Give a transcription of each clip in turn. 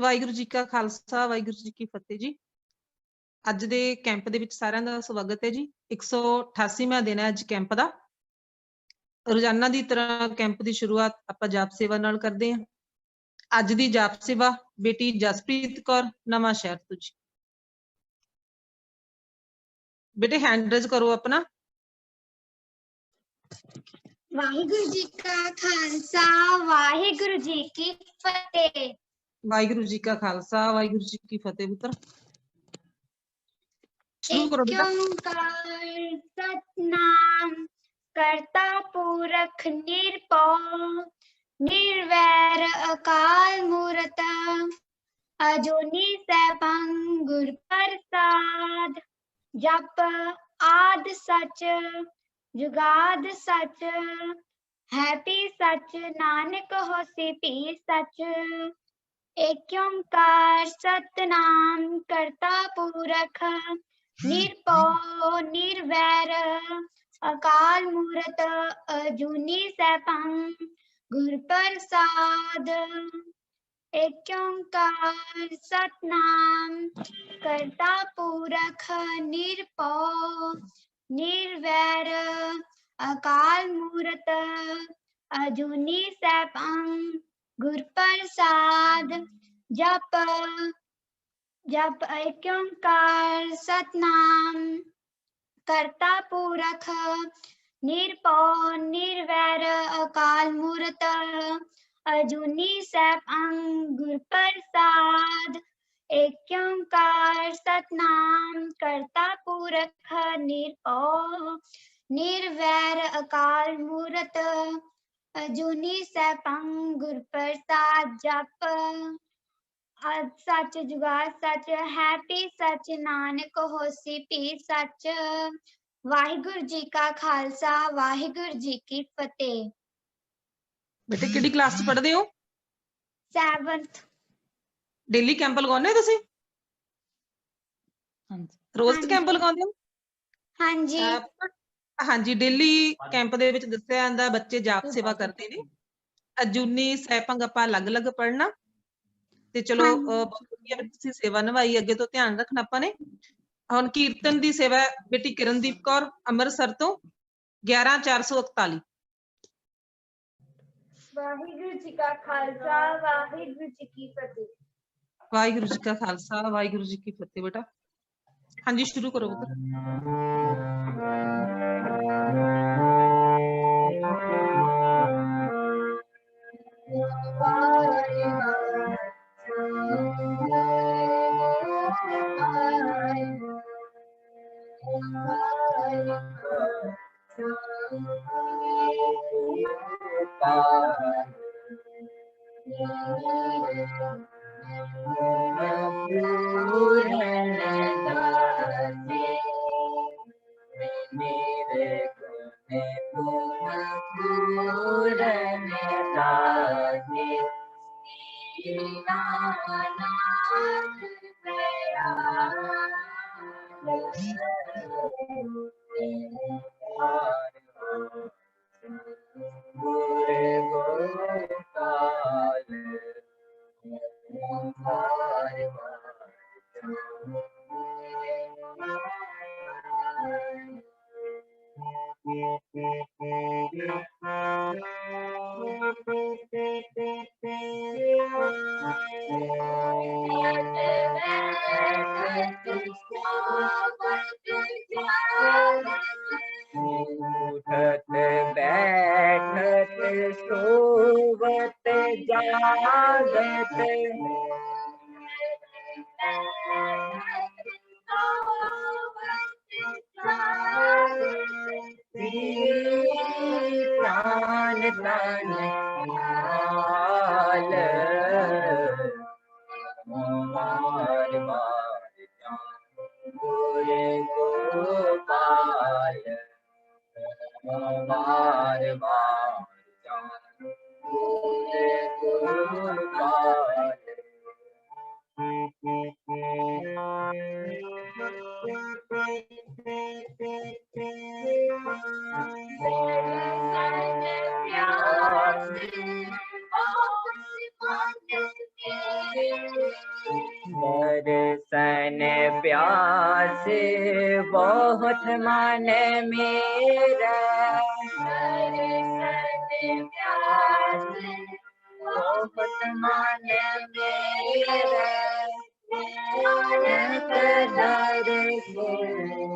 ਵਾਹਿਗੁਰੂ ਜੀ ਕਾ ਖਾਲਸਾ, ਵਾਹਿਗੁਰੂ ਜੀ ਕੀ ਫਤਿਹ ਜੀ। ਅੱਜ ਦੇ ਕੈਂਪ ਦੇ ਵਿੱਚ ਸਾਰਿਆਂ ਦਾ ਸਵਾਗਤ ਹੈ ਜੀ। 188ਵਾਂ ਦਿਨ ਹੈ ਅੱਜ ਕੈਂਪ ਦਾ। ਰੋਜ਼ਾਨਾ ਦੀ ਤਰ੍ਹਾਂ ਕੈਂਪ ਦੀ ਸ਼ੁਰੂਆਤ ਆਪਾਂ ਜਾਪ ਸੇਵਾ ਨਾਲ ਕਰਦੇ ਹਾਂ। ਅੱਜ ਦੀ ਜਾਪ ਸੇਵਾ ਬੇਟੀ ਜਸਪ੍ਰੀਤ ਕੌਰ, ਨਵਾਂ ਸ਼ਹਿਰ ਤੋਂ ਜੀ। ਬੇਟੇ हैंड रेज करो अपना। वाहिगुरु जी का खालसा वाहिगुरु जी की फतेह। वाहिगुरु जी का खालसा वाहिगुरु जी की फतेह। पुत्र शुरू करो बेटा। ओंकार सतनाम करता पुरख निरभव निर्वैर अकाल मूरत अजूनी सैभं गुर प्रसाद। जप आद सच जुगाद सच हैपी सच नानक होसी भी सच। एक ओंकार सतनाम करता पुरख निरभव निर्वैर अकाल मूरत अजूनी सैभं गुर प्रसाद। एक ओंकार सतनाम करता पुरख निरभव निर्वैर अकाल मूरत अजूनी सैभं गुर प्रसाद। जप जप एक ओंकार सतनाम करता पुरख निरभव निर्वैर अकाल मूरत अजूनी सैभं गुर प्रसाद। एक ओंकार सतनाम करता पुरख निरभव निर्वैर अकाल मूरत अजूनी सैभं गुर प्रसाद। जप सच जुगाद सच हैपी सच नानक होसी भी सच। वाहिगुरु जी का खालसा वाहिगुरु जी की फतेह। बेटे किहड़ी क्लास च पढ़दे हो? 7th। डेली कैंप लगाउने हो तुसीं? रोज कैंप लगाਉਂਦੇ ਹੋ? ਹਾਂਜੀ। ਹਾਂਜੀ, ਡੇਲੀ ਕੈਂਪ ਦੇ ਵਿੱਚ ਦੱਸਿਆ ਜਾਂਦਾ ਬੱਚੇ ਜਾਪ ਸੇਵਾ ਕਰਦੇ ਨੇ। ਅਜੂਨੀ ਸੈਭੰ ਆਪਾਂ ਅਲੱਗ-ਅਲੱਗ ਪੜ੍ਹਨਾ ਤੇ ਚਲੋ ਬਹੁਤ ਵਧੀਆ ਤੁਸੀਂ ਸੇਵਾ ਨਿਭਾਈ। ਅੱਗੇ ਤੋਂ ਧਿਆਨ ਰੱਖਣਾ ਆਪਾਂ ਨੇ। ਹੁਣ ਕੀਰਤਨ ਦੀ ਸੇਵਾ ਬੇਟੀ ਕਿਰਨਦੀਪ ਕੌਰ ਅੰਮ੍ਰਿਤਸਰ ਤੋਂ 11441। ਵਾਹਿਗੁਰੂ ਜੀ ਕਾ ਖਾਲਸਾ ਵਾਹਿਗੁਰੂ ਜੀ ਕੀ ਫਤਿਹ। ਵਾਹਿਗੁਰੂ ਜੀ ਕਾ ਖਾਲਸਾ ਵਾਹਿਗੁਰੂ ਜੀ ਕੀ ਫਤਿਹ। बेटा हाँ जी शुरू करो बेटा। से बहुत मन मेरा दर्शन प्यास बहुत मन मेरा नानक दर्शन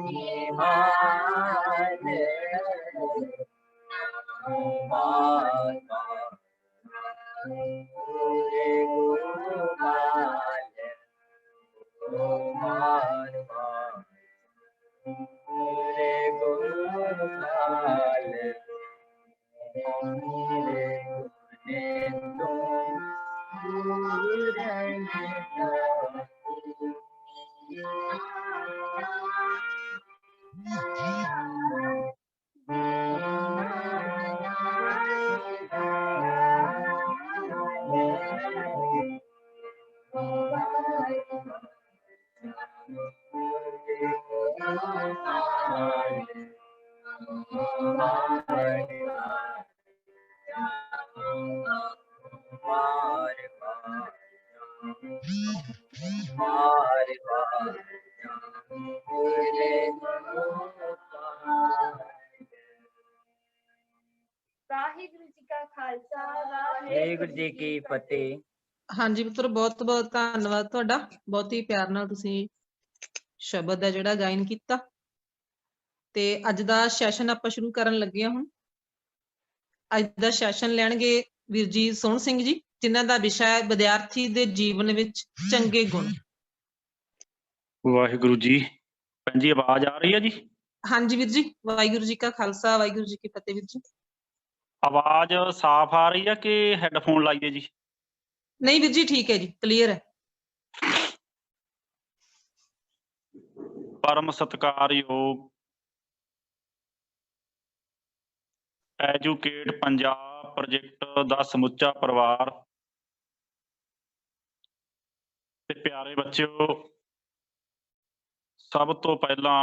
निहाल पूरे गोपाल गोपाल पूरे गोपाल मेरे गुने तुम पूरन ਵਾਹਿਗੁਰੂ ਜੀ ਕਾ ਖਾਲਸਾ ਵਾਹਿਗੁਰੂ ਜੀ ਕੀ ਫਤਿਹ। ਹਾਂਜੀ ਪੁੱਤਰ, ਬਹੁਤ ਬਹੁਤ ਧੰਨਵਾਦ ਤੁਹਾਡਾ। ਬਹੁਤ ਹੀ ਪਿਆਰ ਨਾਲ ਤੁਸੀਂ ਸ਼ਬਦ ਦਾ ਜਿਹੜਾ ਗਾਇਨ ਕੀਤਾ। ਤੇ ਅੱਜ ਦਾ ਸੈਸ਼ਨ ਆਪਾਂ ਸ਼ੁਰੂ ਕਰਨ ਲੱਗੇ ਹਾਂ। ਹੁਣ ਅੱਜ ਦਾ ਸੈਸ਼ਨ ਲੈਣਗੇ ਵੀਰ ਜੀ ਸੋਹਣ ਸਿੰਘ ਜੀ, ਜਿਨ੍ਹਾਂ ਦਾ ਵਿਸ਼ਾ ਹੈ ਵਿਦਿਆਰਥੀ ਦੇ ਜੀਵਨ ਵਿੱਚ ਚੰਗੇ ਗੁਣ। ਵਾਹਿਗੁਰੂ ਜੀ। ਭੈਣ ਜੀ ਆਵਾਜ਼ ਆ ਰਹੀ ਹੈ ਜੀ? ਹਾਂਜੀ ਵੀਰ ਜੀ, ਵਾਹਿਗੁਰੂ ਜੀ ਕਾ ਖਾਲਸਾ ਵਾਹਿਗੁਰੂ ਜੀ ਕੀ ਫਤਿਹ। ਵੀਰ ਜੀ ਆਵਾਜ਼ ਸਾਫ਼ ਆ ਰਹੀ ਹੈ ਕਿ ਹੈੱਡਫੋਨ ਲਾਈਏ ਜੀ? ਨਹੀਂ ਵੀਰ ਜੀ, ਠੀਕ ਹੈ ਜੀ, ਕਲੀਅਰ ਹੈ। ਪਰਮ ਸਤਿਕਾਰਯੋਗ ਐਜੂਕੇਟ ਪੰਜਾਬ ਪ੍ਰੋਜੈਕਟ ਦਾ ਸਮੁੱਚਾ ਪਰਿਵਾਰ ਤੇ ਪਿਆਰੇ ਬੱਚਿਓ, ਸਭ ਤੋਂ ਪਹਿਲਾਂ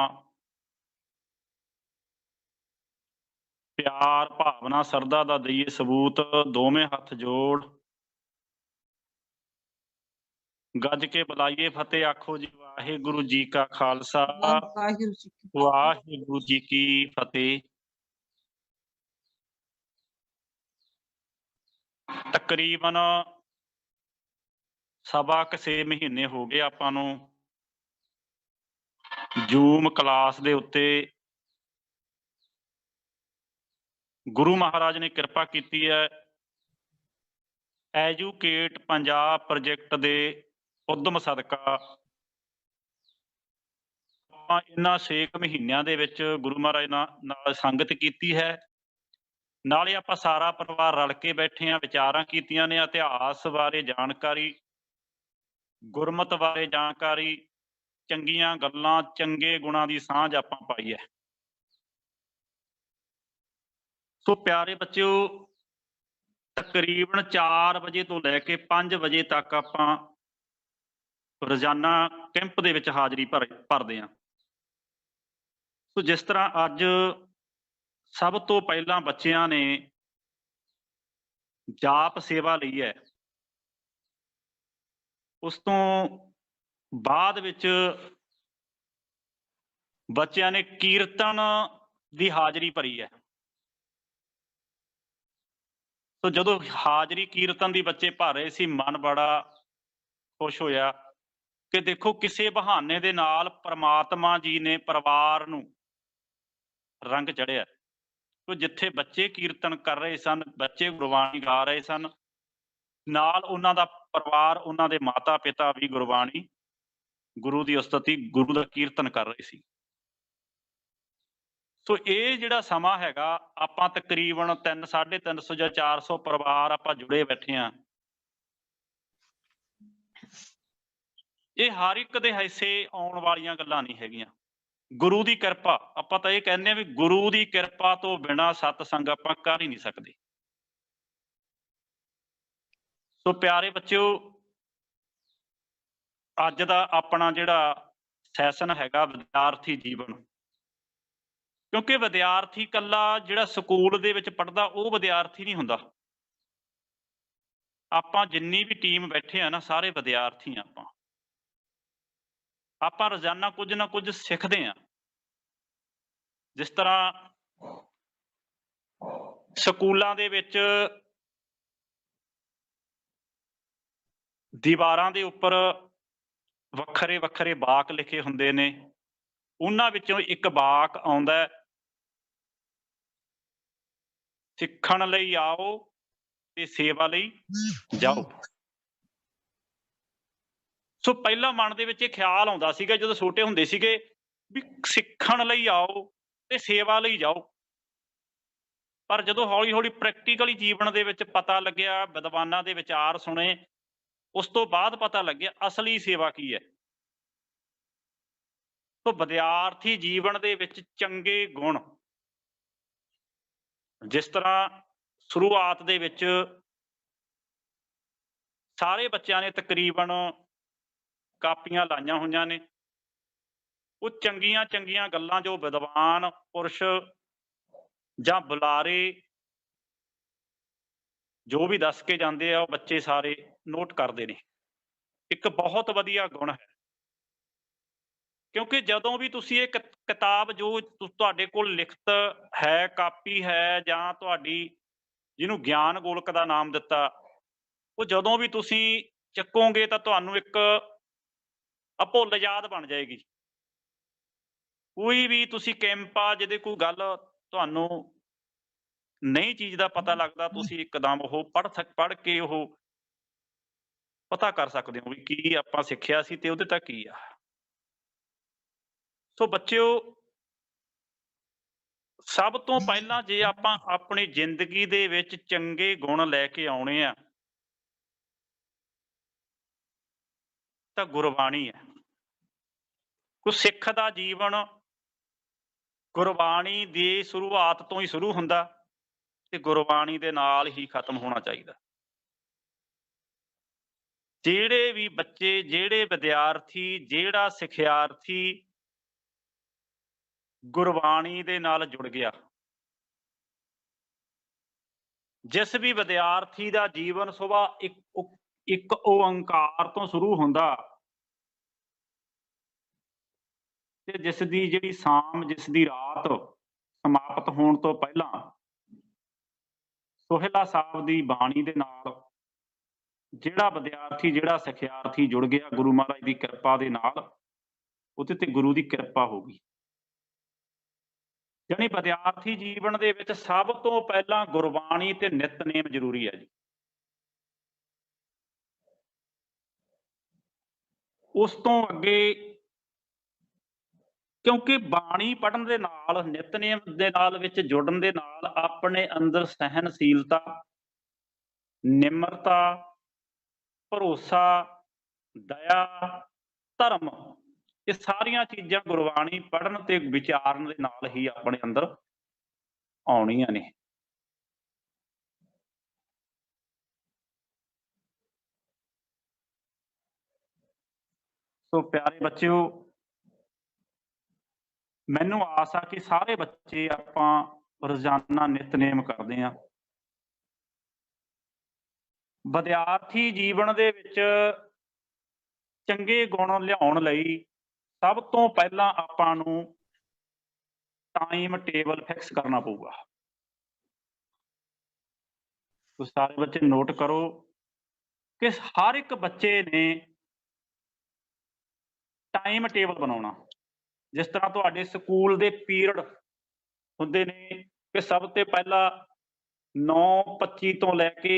ਪਿਆਰ ਭਾਵਨਾ ਸਰਦਾ ਦਾ ਦਈਏ ਸਬੂਤ। ਦੋਵੇਂ ਹੱਥ ਜੋੜ ਗੱਜ ਕੇ ਬੁਲਾਈਏ ਫਤਿਹ। ਆਖੋ ਜੀ ਵਾਹਿਗੁਰੂ ਜੀ ਕਾ ਖਾਲਸਾ ਵਾਹਿਗੁਰੂ ਜੀ ਕੀ ਵਾਹਿਗੁਰੂ ਜੀ ਕੀ ਫਤਿਹ। ਤਕਰੀਬਨ ਸਵਾ ਕੁ 6 ਮਹੀਨੇ ਹੋ ਗਏ ਆਪਾਂ ਨੂੰ ਜ਼ੂਮ ਕਲਾਸ ਦੇ ਉੱਤੇ। ਗੁਰੂ ਮਹਾਰਾਜ ਨੇ ਕਿਰਪਾ ਕੀਤੀ ਹੈ, ਐਜੂਕੇਟ ਪੰਜਾਬ ਪ੍ਰੋਜੈਕਟ ਦੇ ਉਦਮ ਸਦਕਾ ਆਪਾਂ ਇਹਨਾਂ 6 ਮਹੀਨਿਆਂ ਦੇ ਵਿੱਚ ਗੁਰੂ ਮਹਾਰਾਜ ਨਾਲ ਸੰਗਤ ਕੀਤੀ ਹੈ। ਨਾਲੇ ਆਪਾਂ ਸਾਰਾ ਪਰਿਵਾਰ ਰਲ ਕੇ ਬੈਠੇ ਹਾਂ, ਵਿਚਾਰਾਂ ਕੀਤੀਆਂ ਨੇ, ਇਤਿਹਾਸ ਬਾਰੇ ਜਾਣਕਾਰੀ, ਗੁਰਮਤ ਬਾਰੇ ਜਾਣਕਾਰੀ, ਚੰਗੀਆਂ ਗੱਲਾਂ, ਚੰਗੇ ਗੁਣਾਂ ਦੀ ਸਾਂਝ ਆਪਾਂ ਪਾਈ ਹੈ। ਸੋ ਪਿਆਰੇ ਬੱਚਿਓ, ਤਕਰੀਬਨ 4 ਵਜੇ ਤੋਂ ਲੈ ਕੇ 5 ਵਜੇ ਤੱਕ ਆਪਾਂ ਰੋਜ਼ਾਨਾ ਕੈਂਪ ਦੇ ਵਿੱਚ ਹਾਜ਼ਰੀ ਭਰਦੇ ਹਾਂ। ਸੋ ਜਿਸ ਤਰ੍ਹਾਂ ਅੱਜ ਸਭ ਤੋਂ ਪਹਿਲਾਂ ਬੱਚਿਆਂ ਨੇ ਜਾਪ ਸੇਵਾ ਲਈ ਹੈ, ਉਸ ਤੋਂ ਬਾਅਦ ਵਿੱਚ ਬੱਚਿਆਂ ਨੇ ਕੀਰਤਨ ਦੀ ਹਾਜ਼ਰੀ ਭਰੀ ਹੈ। ਸੋ ਜਦੋਂ ਹਾਜ਼ਰੀ ਕੀਰਤਨ ਦੀ ਬੱਚੇ ਭਰ ਰਹੇ ਸੀ, ਮਨ ਬੜਾ ਖੁਸ਼ ਹੋਇਆ ਕਿ ਦੇਖੋ ਕਿਸੇ ਬਹਾਨੇ ਦੇ ਨਾਲ ਪ੍ਰਮਾਤਮਾ ਜੀ ਨੇ ਪਰਿਵਾਰ ਨੂੰ ਰੰਗ ਚੜਿਆ। ਸੋ ਜਿੱਥੇ ਬੱਚੇ ਕੀਰਤਨ ਕਰ ਰਹੇ ਸਨ, ਬੱਚੇ ਗੁਰਬਾਣੀ ਗਾ ਰਹੇ ਸਨ, ਨਾਲ ਉਹਨਾਂ ਦਾ ਪਰਿਵਾਰ, ਉਹਨਾਂ ਦੇ ਮਾਤਾ ਪਿਤਾ ਵੀ ਗੁਰਬਾਣੀ, ਗੁਰੂ ਦੀ ਉਸਤਤੀ, ਗੁਰੂ ਦਾ ਕੀਰਤਨ ਕਰ ਰਹੇ ਸੀ। ਸੋ ਇਹ ਜਿਹੜਾ ਸਮਾਂ ਹੈਗਾ, ਆਪਾਂ ਤਕਰੀਬਨ 350 ਜਾਂ 400 ਪਰਿਵਾਰ ਆਪਾਂ ਜੁੜੇ ਬੈਠੇ ਹਾਂ। ਇਹ ਹਰ ਇੱਕ ਦੇ ਹਿੱਸੇ ਆਉਣ ਵਾਲੀਆਂ ਗੱਲਾਂ ਨਹੀਂ ਹੈਗੀਆਂ। ਗੁਰੂ ਦੀ ਕਿਰਪਾ, ਆਪਾਂ ਤਾਂ ਇਹ ਕਹਿੰਦੇ ਹਾਂ ਵੀ ਗੁਰੂ ਦੀ ਕਿਰਪਾ ਤੋਂ ਬਿਨਾਂ ਸਤਸੰਗ ਆਪਾਂ ਕਰ ਹੀ ਨਹੀਂ ਸਕਦੇ। ਸੋ ਪਿਆਰੇ ਬੱਚਿਓ, ਅੱਜ ਦਾ ਆਪਣਾ ਜਿਹੜਾ ਸੈਸ਼ਨ ਹੈਗਾ ਵਿਦਿਆਰਥੀ ਜੀਵਨ, ਕਿਉਂਕਿ ਵਿਦਿਆਰਥੀ ਇਕੱਲਾ ਜਿਹੜਾ ਸਕੂਲ ਦੇ ਵਿੱਚ ਪੜ੍ਹਦਾ ਉਹ ਵਿਦਿਆਰਥੀ ਨਹੀਂ ਹੁੰਦਾ। ਆਪਾਂ ਜਿੰਨੀ ਵੀ ਟੀਮ ਬੈਠੇ ਆ ਨਾ, ਸਾਰੇ ਵਿਦਿਆਰਥੀ ਆ। ਆਪਾਂ ਰੋਜ਼ਾਨਾ ਕੁਝ ਨਾ ਕੁਝ ਸਿੱਖਦੇ ਹਾਂ। ਜਿਸ ਤਰ੍ਹਾਂ ਸਕੂਲਾਂ ਦੇ ਵਿੱਚ ਦੀਵਾਰਾਂ ਦੇ ਉੱਪਰ ਵੱਖਰੇ ਵੱਖਰੇ ਵਾਕ ਲਿਖੇ ਹੁੰਦੇ ਨੇ। ਉਹਨਾਂ ਵਿੱਚੋਂ ਇੱਕ ਵਾਕ ਆਉਂਦਾ ਹੈ, ਸਿੱਖਣ ਲਈ ਆਓ ਤੇ ਸੇਵਾ ਲਈ ਜਾਓ। ਸੋ ਪਹਿਲਾਂ ਮਨ ਦੇ ਵਿੱਚ ਇਹ ਖਿਆਲ ਆਉਂਦਾ ਸੀਗਾ ਜਦੋਂ ਛੋਟੇ ਹੁੰਦੇ ਸੀਗੇ ਵੀ ਸਿੱਖਣ ਲਈ ਆਓ ਤੇ ਸੇਵਾ ਲਈ ਜਾਓ। ਪਰ ਜਦੋਂ ਹੌਲੀ ਹੌਲੀ ਪ੍ਰੈਕਟੀਕਲੀ ਜੀਵਨ ਦੇ ਵਿੱਚ ਪਤਾ ਲੱਗਿਆ, ਵਿਦਵਾਨਾਂ ਦੇ ਵਿਚਾਰ ਸੁਣੇ, ਉਸ ਤੋਂ ਬਾਅਦ ਪਤਾ ਲੱਗਿਆ ਅਸਲੀ ਸੇਵਾ ਕੀ ਹੈ। ਸੋ ਵਿਦਿਆਰਥੀ ਜੀਵਨ ਦੇ ਵਿੱਚ ਚੰਗੇ ਗੁਣ, ਜਿਸ ਤਰ੍ਹਾਂ ਸ਼ੁਰੂਆਤ ਦੇ ਵਿੱਚ ਸਾਰੇ ਬੱਚਿਆਂ ਨੇ ਤਕਰੀਬਨ ਕਾਪੀਆਂ ਲਾਈਆਂ ਹੋਈਆਂ ਨੇ, ਉਹ ਚੰਗੀਆਂ ਚੰਗੀਆਂ ਗੱਲਾਂ ਜੋ ਵਿਦਵਾਨ ਪੁਰਸ਼ ਜਾਂ ਬੁਲਾਰੇ ਜੋ ਵੀ ਦੱਸ ਕੇ ਜਾਂਦੇ ਆ, ਉਹ ਬੱਚੇ ਸਾਰੇ ਨੋਟ ਕਰਦੇ ਨੇ। ਇੱਕ ਬਹੁਤ ਵਧੀਆ ਗੁਣ ਹੈ, ਕਿਉਂਕਿ ਜਦੋਂ ਵੀ ਤੁਸੀਂ ਇਹ ਕਿਤਾਬ ਜੋ ਤੁਹਾਡੇ ਕੋਲ ਲਿਖਤ ਹੈ, ਕਾਪੀ ਹੈ, ਜਾਂ ਤੁਹਾਡੀ ਜਿਹਨੂੰ ਗਿਆਨ ਗੋਲਕ ਦਾ ਨਾਮ ਦਿੱਤਾ, ਉਹ ਜਦੋਂ ਵੀ ਤੁਸੀਂ ਚੱਕੋਗੇ ਤਾਂ ਤੁਹਾਨੂੰ ਇੱਕ ਅਭੁੱਲ ਯਾਦ ਬਣ ਜਾਏਗੀ। ਕੋਈ ਵੀ ਤੁਸੀਂ ਕੈਂਪ ਆ ਜਿਹਦੇ ਕੋਈ ਗੱਲ ਤੁਹਾਨੂੰ ਨਹੀਂ ਚੀਜ਼ ਦਾ ਪਤਾ ਲੱਗਦਾ, ਤੁਸੀਂ ਇੱਕਦਮ ਉਹ ਪੜ੍ਹ ਕੇ ਉਹ ਪਤਾ ਕਰ ਸਕਦੇ ਹੋ ਵੀ ਕੀ ਆਪਾਂ ਸਿੱਖਿਆ ਸੀ ਤੇ ਉਹਦੇ ਤੱਕ ਕੀ ਆ। ਸੋ ਬੱਚਿਓ, ਸਭ ਤੋਂ ਪਹਿਲਾਂ ਜੇ ਆਪਾਂ ਆਪਣੀ ਜ਼ਿੰਦਗੀ ਦੇ ਵਿੱਚ ਚੰਗੇ ਗੁਣ ਲੈ ਕੇ ਆਉਣੇ ਆ ਤਾਂ ਗੁਰਬਾਣੀ ਹੈ। ਕੋਈ ਸਿੱਖ ਦਾ ਜੀਵਨ ਗੁਰਬਾਣੀ ਦੀ ਸ਼ੁਰੂਆਤ ਤੋਂ ਹੀ ਸ਼ੁਰੂ ਹੁੰਦਾ ਤੇ ਗੁਰਬਾਣੀ ਦੇ ਨਾਲ ਹੀ ਖਤਮ ਹੋਣਾ ਚਾਹੀਦਾ। ਜਿਹੜੇ ਵੀ ਬੱਚੇ, ਜਿਹੜੇ ਵਿਦਿਆਰਥੀ, ਜਿਹੜਾ ਸਿਖਿਆਰਥੀ ਗੁਰਬਾਣੀ ਦੇ ਨਾਲ ਜੁੜ ਗਿਆ, ਜਿਸ ਵੀ ਵਿਦਿਆਰਥੀ ਦਾ ਜੀਵਨ ਸੁਭਾ ਇੱਕ ਓੰਕਾਰ ਤੋਂ ਸ਼ੁਰੂ ਹੁੰਦਾ ਤੇ ਜਿਸ ਦੀ ਜਿਹੜੀ ਸ਼ਾਮ, ਜਿਸ ਦੀ ਰਾਤ ਸਮਾਪਤ ਹੋਣ ਤੋਂ ਪਹਿਲਾਂ ਸੋਹਿਲਾ ਸਾਹਿਬ ਦੀ ਬਾਣੀ ਦੇ ਨਾਲ ਜਿਹੜਾ ਵਿਦਿਆਰਥੀ, ਜਿਹੜਾ ਸਿਖਿਆਰਥੀ ਜੁੜ ਗਿਆ, ਗੁਰੂ ਮਹਾਰਾਜ ਦੀ ਕਿਰਪਾ ਦੇ ਨਾਲ ਉਹਦੇ ਤੇ ਗੁਰੂ ਦੀ ਕਿਰਪਾ ਹੋ ਗਈ। ਯਾਨੀ ਵਿਦਿਆਰਥੀ ਜੀਵਨ ਦੇ ਵਿੱਚ ਸਭ ਤੋਂ ਪਹਿਲਾਂ ਗੁਰਬਾਣੀ ਤੇ ਨਿਤਨੇਮ ਜ਼ਰੂਰੀ ਹੈ ਜੀ। ਉਸ ਤੋਂ ਅੱਗੇ, ਕਿਉਂਕਿ ਬਾਣੀ ਪੜ੍ਹਨ ਦੇ ਨਾਲ, ਨਿਤਨੇਮ ਦੇ ਨਾਲ ਵਿੱਚ ਜੁੜਨ ਦੇ ਨਾਲ ਆਪਣੇ ਅੰਦਰ ਸਹਿਨਸ਼ੀਲਤਾ, ਨਿਮਰਤਾ, ਭਰੋਸਾ, ਦਇਆ, ਧਰਮ, ਇਹ ਸਾਰੀਆਂ ਚੀਜ਼ਾਂ ਗੁਰਬਾਣੀ ਪੜ੍ਹਨ ਤੇ ਵਿਚਾਰਨ ਦੇ ਨਾਲ ਹੀ ਆਪਣੇ ਅੰਦਰ ਆਉਣੀਆਂ ਨੇ। ਸੋ ਪਿਆਰੇ ਬੱਚਿਓ, ਮੈਨੂੰ ਆਸ ਆ ਕਿ ਸਾਰੇ ਬੱਚੇ ਆਪਾਂ ਰੋਜ਼ਾਨਾ ਨਿਤਨੇਮ ਕਰਦੇ ਹਾਂ। ਵਿਦਿਆਰਥੀ ਜੀਵਨ ਦੇ ਵਿੱਚ ਚੰਗੇ ਗੁਣ ਲਿਆਉਣ ਲਈ ਸਭ ਤੋਂ ਪਹਿਲਾਂ ਆਪਾਂ ਨੂੰ ਟਾਈਮ ਟੇਬਲ ਫਿਕਸ ਕਰਨਾ ਪਊਗਾ। ਤੁਸੀਂ ਸਾਰੇ ਬੱਚੇ ਨੋਟ ਕਰੋ ਕਿ ਹਰ ਇੱਕ ਬੱਚੇ ਨੇ ਟਾਈਮ ਟੇਬਲ ਬਣਾਉਣਾ। ਜਿਸ ਤਰ੍ਹਾਂ ਤੁਹਾਡੇ ਸਕੂਲ ਦੇ ਪੀਰੀਅਡ ਹੁੰਦੇ ਨੇ ਕਿ ਸਭ ਤੋਂ ਪਹਿਲਾਂ 9:25 ਤੋਂ ਲੈ ਕੇ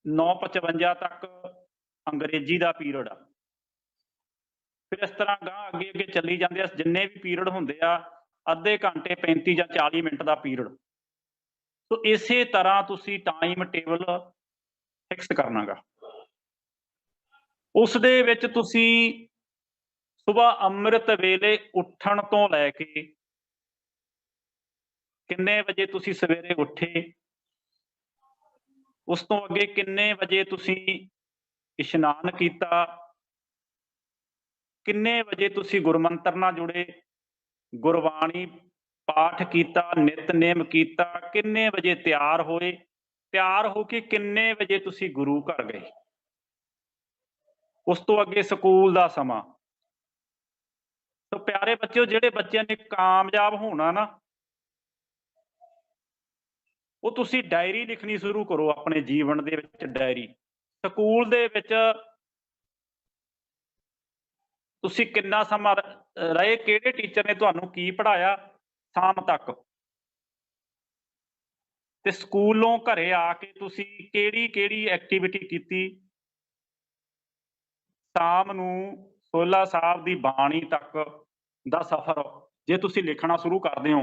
9:55 ਤੱਕ ਅੰਗਰੇਜ਼ੀ ਦਾ ਪੀਰੀਅਡ ਆ। ਫਿਰ ਇਸ ਤਰ੍ਹਾਂ ਗਾਂਹ ਅੱਗੇ ਅੱਗੇ ਚੱਲੀ ਜਾਂਦੇ ਆ, ਜਿੰਨੇ ਵੀ ਪੀਰੀਅਡ ਹੁੰਦੇ ਆ, ਅੱਧੇ ਘੰਟੇ, 35 ਜਾਂ 40 ਮਿੰਟ ਦਾ ਪੀਰੀਅਡ। ਸੋ ਇਸੇ ਤਰ੍ਹਾਂ ਤੁਸੀਂ ਟਾਈਮ ਟੇਬਲ ਫਿਕਸ ਕਰਨਾ ਗਾ। ਉਸ ਦੇ ਵਿੱਚ ਤੁਸੀਂ ਸੁਬਾਹ ਅੰਮ੍ਰਿਤ ਵੇਲੇ ਉੱਠਣ ਤੋਂ ਲੈ ਕੇ ਕਿੰਨੇ ਵਜੇ ਤੁਸੀਂ ਸਵੇਰੇ ਉੱਠੇ, ਉਸ ਤੋਂ ਅੱਗੇ ਕਿੰਨੇ ਵਜੇ ਤੁਸੀਂ ਇਸ਼ਨਾਨ ਕੀਤਾ, ਕਿੰਨੇ ਵਜੇ ਤੁਸੀਂ ਗੁਰਮੰਤਰ ਨਾਲ ਜੁੜੇ, ਗੁਰਬਾਣੀ ਪਾਠ ਕੀਤਾ, ਨਿਤਨੇਮ ਕੀਤਾ, ਕਿੰਨੇ ਵਜੇ ਤਿਆਰ ਹੋਏ, ਤਿਆਰ ਹੋ ਕੇ ਕਿੰਨੇ ਵਜੇ ਤੁਸੀਂ ਗੁਰੂ ਘਰ ਗਏ। ਉਸ ਤੋਂ ਅੱਗੇ ਸਕੂਲ ਦਾ ਸਮਾਂ। ਸੋ ਪਿਆਰੇ ਬੱਚਿਓ, ਜਿਹੜੇ ਬੱਚਿਆਂ ਨੇ ਕਾਮਯਾਬ ਹੋਣਾ ਨਾ, ਉਹ ਤੁਸੀਂ ਡਾਇਰੀ ਲਿਖਣੀ ਸ਼ੁਰੂ ਕਰੋ ਆਪਣੇ ਜੀਵਨ ਦੇ ਵਿੱਚ। ਡਾਇਰੀ ਸਕੂਲ ਦੇ ਵਿੱਚ ਤੁਸੀਂ ਕਿੰਨਾ ਸਮਾਂ ਰਹੇ, ਕਿਹੜੇ ਟੀਚਰ ਨੇ ਤੁਹਾਨੂੰ ਕੀ ਪੜ੍ਹਾਇਆ ਸ਼ਾਮ ਤੱਕ, ਤੇ ਸਕੂਲੋਂ ਘਰੇ ਆ ਕੇ ਤੁਸੀਂ ਕਿਹੜੀ ਐਕਟੀਵਿਟੀ ਕੀਤੀ, ਸ਼ਾਮ ਨੂੰ ਸੋਲਾ ਸਾਹਿਬ ਦੀ ਬਾਣੀ ਤੱਕ ਦਾ ਸਫ਼ਰ ਜੇ ਤੁਸੀਂ ਲਿਖਣਾ ਸ਼ੁਰੂ ਕਰਦੇ ਹੋ।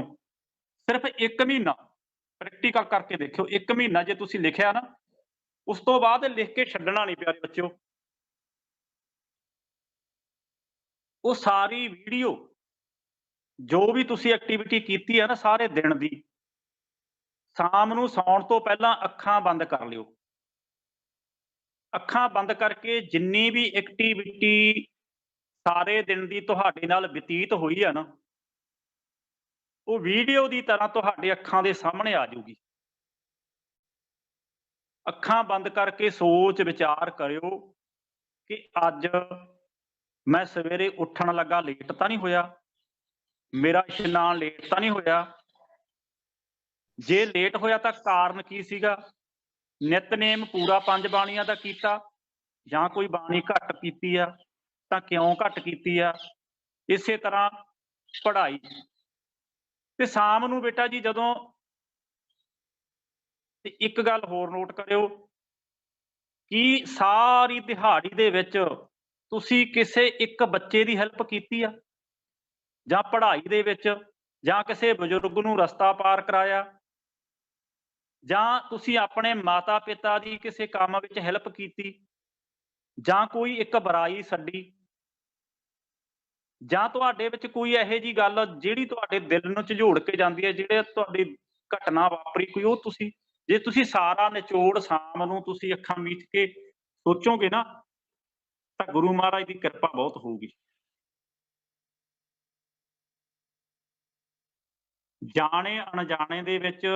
ਸਿਰਫ 1 ਮਹੀਨਾ ਪ੍ਰੈਕਟੀਕਲ ਕਰਕੇ ਦੇਖਿਓ। 1 ਮਹੀਨਾ ਜੇ ਤੁਸੀਂ ਲਿਖਿਆ ਨਾ, ਉਸ ਤੋਂ ਬਾਅਦ ਲਿਖ ਕੇ ਛੱਡਣਾ ਨਹੀਂ ਪਿਆਰੇ ਬੱਚਿਓ। ਉਹ ਸਾਰੀ ਵੀਡੀਓ ਜੋ ਵੀ ਤੁਸੀਂ ਐਕਟੀਵਿਟੀ ਕੀਤੀ ਹੈ ਨਾ ਸਾਰੇ ਦਿਨ ਦੀ, ਸ਼ਾਮ ਨੂੰ ਸੌਣ ਤੋਂ ਪਹਿਲਾਂ ਅੱਖਾਂ ਬੰਦ ਕਰ ਲਿਓ। ਅੱਖਾਂ ਬੰਦ ਕਰਕੇ ਜਿੰਨੀ ਵੀ ਐਕਟੀਵਿਟੀ ਸਾਰੇ ਦਿਨ ਦੀ ਤੁਹਾਡੇ ਨਾਲ ਬਤੀਤ ਹੋਈ ਹੈ ਨਾ, ਉਹ ਵੀਡੀਓ ਦੀ ਤਰ੍ਹਾਂ ਤੁਹਾਡੇ ਅੱਖਾਂ ਦੇ ਸਾਹਮਣੇ ਆ ਜਾਊਗੀ। ਅੱਖਾਂ ਬੰਦ ਕਰਕੇ ਸੋਚ ਵਿਚਾਰ ਕਰਿਓ ਕਿ ਅੱਜ ਮੈਂ ਸਵੇਰੇ ਉੱਠਣ ਲੱਗਾ ਲੇਟ ਤਾਂ ਨਹੀਂ ਹੋਇਆ, ਮੇਰਾ ਇਸ਼ਨਾਨ ਲੇਟ ਤਾਂ ਨਹੀਂ ਹੋਇਆ, ਜੇ ਲੇਟ ਹੋਇਆ ਤਾਂ ਕਾਰਨ ਕੀ ਸੀਗਾ, ਨਿਤਨੇਮ ਪੂਰਾ 5 ਬਾਣੀਆਂ ਦਾ ਕੀਤਾ ਜਾਂ ਕੋਈ ਬਾਣੀ ਘੱਟ ਕੀਤੀ ਆ ਤਾਂ ਕਿਉਂ ਘੱਟ ਕੀਤੀ ਆ। ਇਸੇ ਤਰ੍ਹਾਂ ਪੜ੍ਹਾਈ। ਤੇ ਸ਼ਾਮ ਨੂੰ ਬੇਟਾ ਜੀ ਜਦੋਂ, ਤੇ ਇੱਕ ਗੱਲ ਹੋਰ ਨੋਟ ਕਰਿਓ ਕਿ ਸਾਰੀ ਦਿਹਾੜੀ ਦੇ ਵਿੱਚ ਤੁਸੀਂ ਕਿਸੇ ਇੱਕ ਬੱਚੇ ਦੀ ਹੈਲਪ ਕੀਤੀ ਆ, ਜਾਂ ਪੜ੍ਹਾਈ ਦੇ ਵਿੱਚ, ਜਾਂ ਕਿਸੇ ਬਜ਼ੁਰਗ ਨੂੰ ਰਸਤਾ ਪਾਰ ਕਰਾਇਆ, ਜਾਂ ਤੁਸੀਂ ਆਪਣੇ ਮਾਤਾ ਪਿਤਾ ਦੀ ਕਿਸੇ ਕੰਮ ਵਿੱਚ ਹੈਲਪ ਕੀਤੀ, ਜਾਂ ਕੋਈ ਇੱਕ ਬੁਰਾਈ ਛੱਡੀ, ਜਾਂ ਤੁਹਾਡੇ ਵਿੱਚ ਕੋਈ ਇਹੋ ਜਿਹੀ ਗੱਲ ਜਿਹੜੀ ਤੁਹਾਡੇ ਦਿਲ ਨੂੰ ਝੰਜੋੜ ਕੇ ਜਾਂਦੀ ਹੈ, ਜਿਹੜੇ ਤੁਹਾਡੀ ਘਟਨਾ ਵਾਪਰੀ ਕੋਈ, ਉਹ ਤੁਸੀਂ ਜੇ ਤੁਸੀਂ ਸਾਰਾ ਨਿਚੋੜ ਸ਼ਾਮ ਨੂੰ ਤੁਸੀਂ ਅੱਖਾਂ ਮੀਚ ਕੇ ਸੋਚੋਗੇ ਨਾ, ਤਾਂ ਗੁਰੂ ਮਹਾਰਾਜ ਦੀ ਕਿਰਪਾ ਬਹੁਤ ਹੋਊਗੀ। ਜਾਣੇ ਅਣਜਾਣੇ ਦੇ ਵਿੱਚ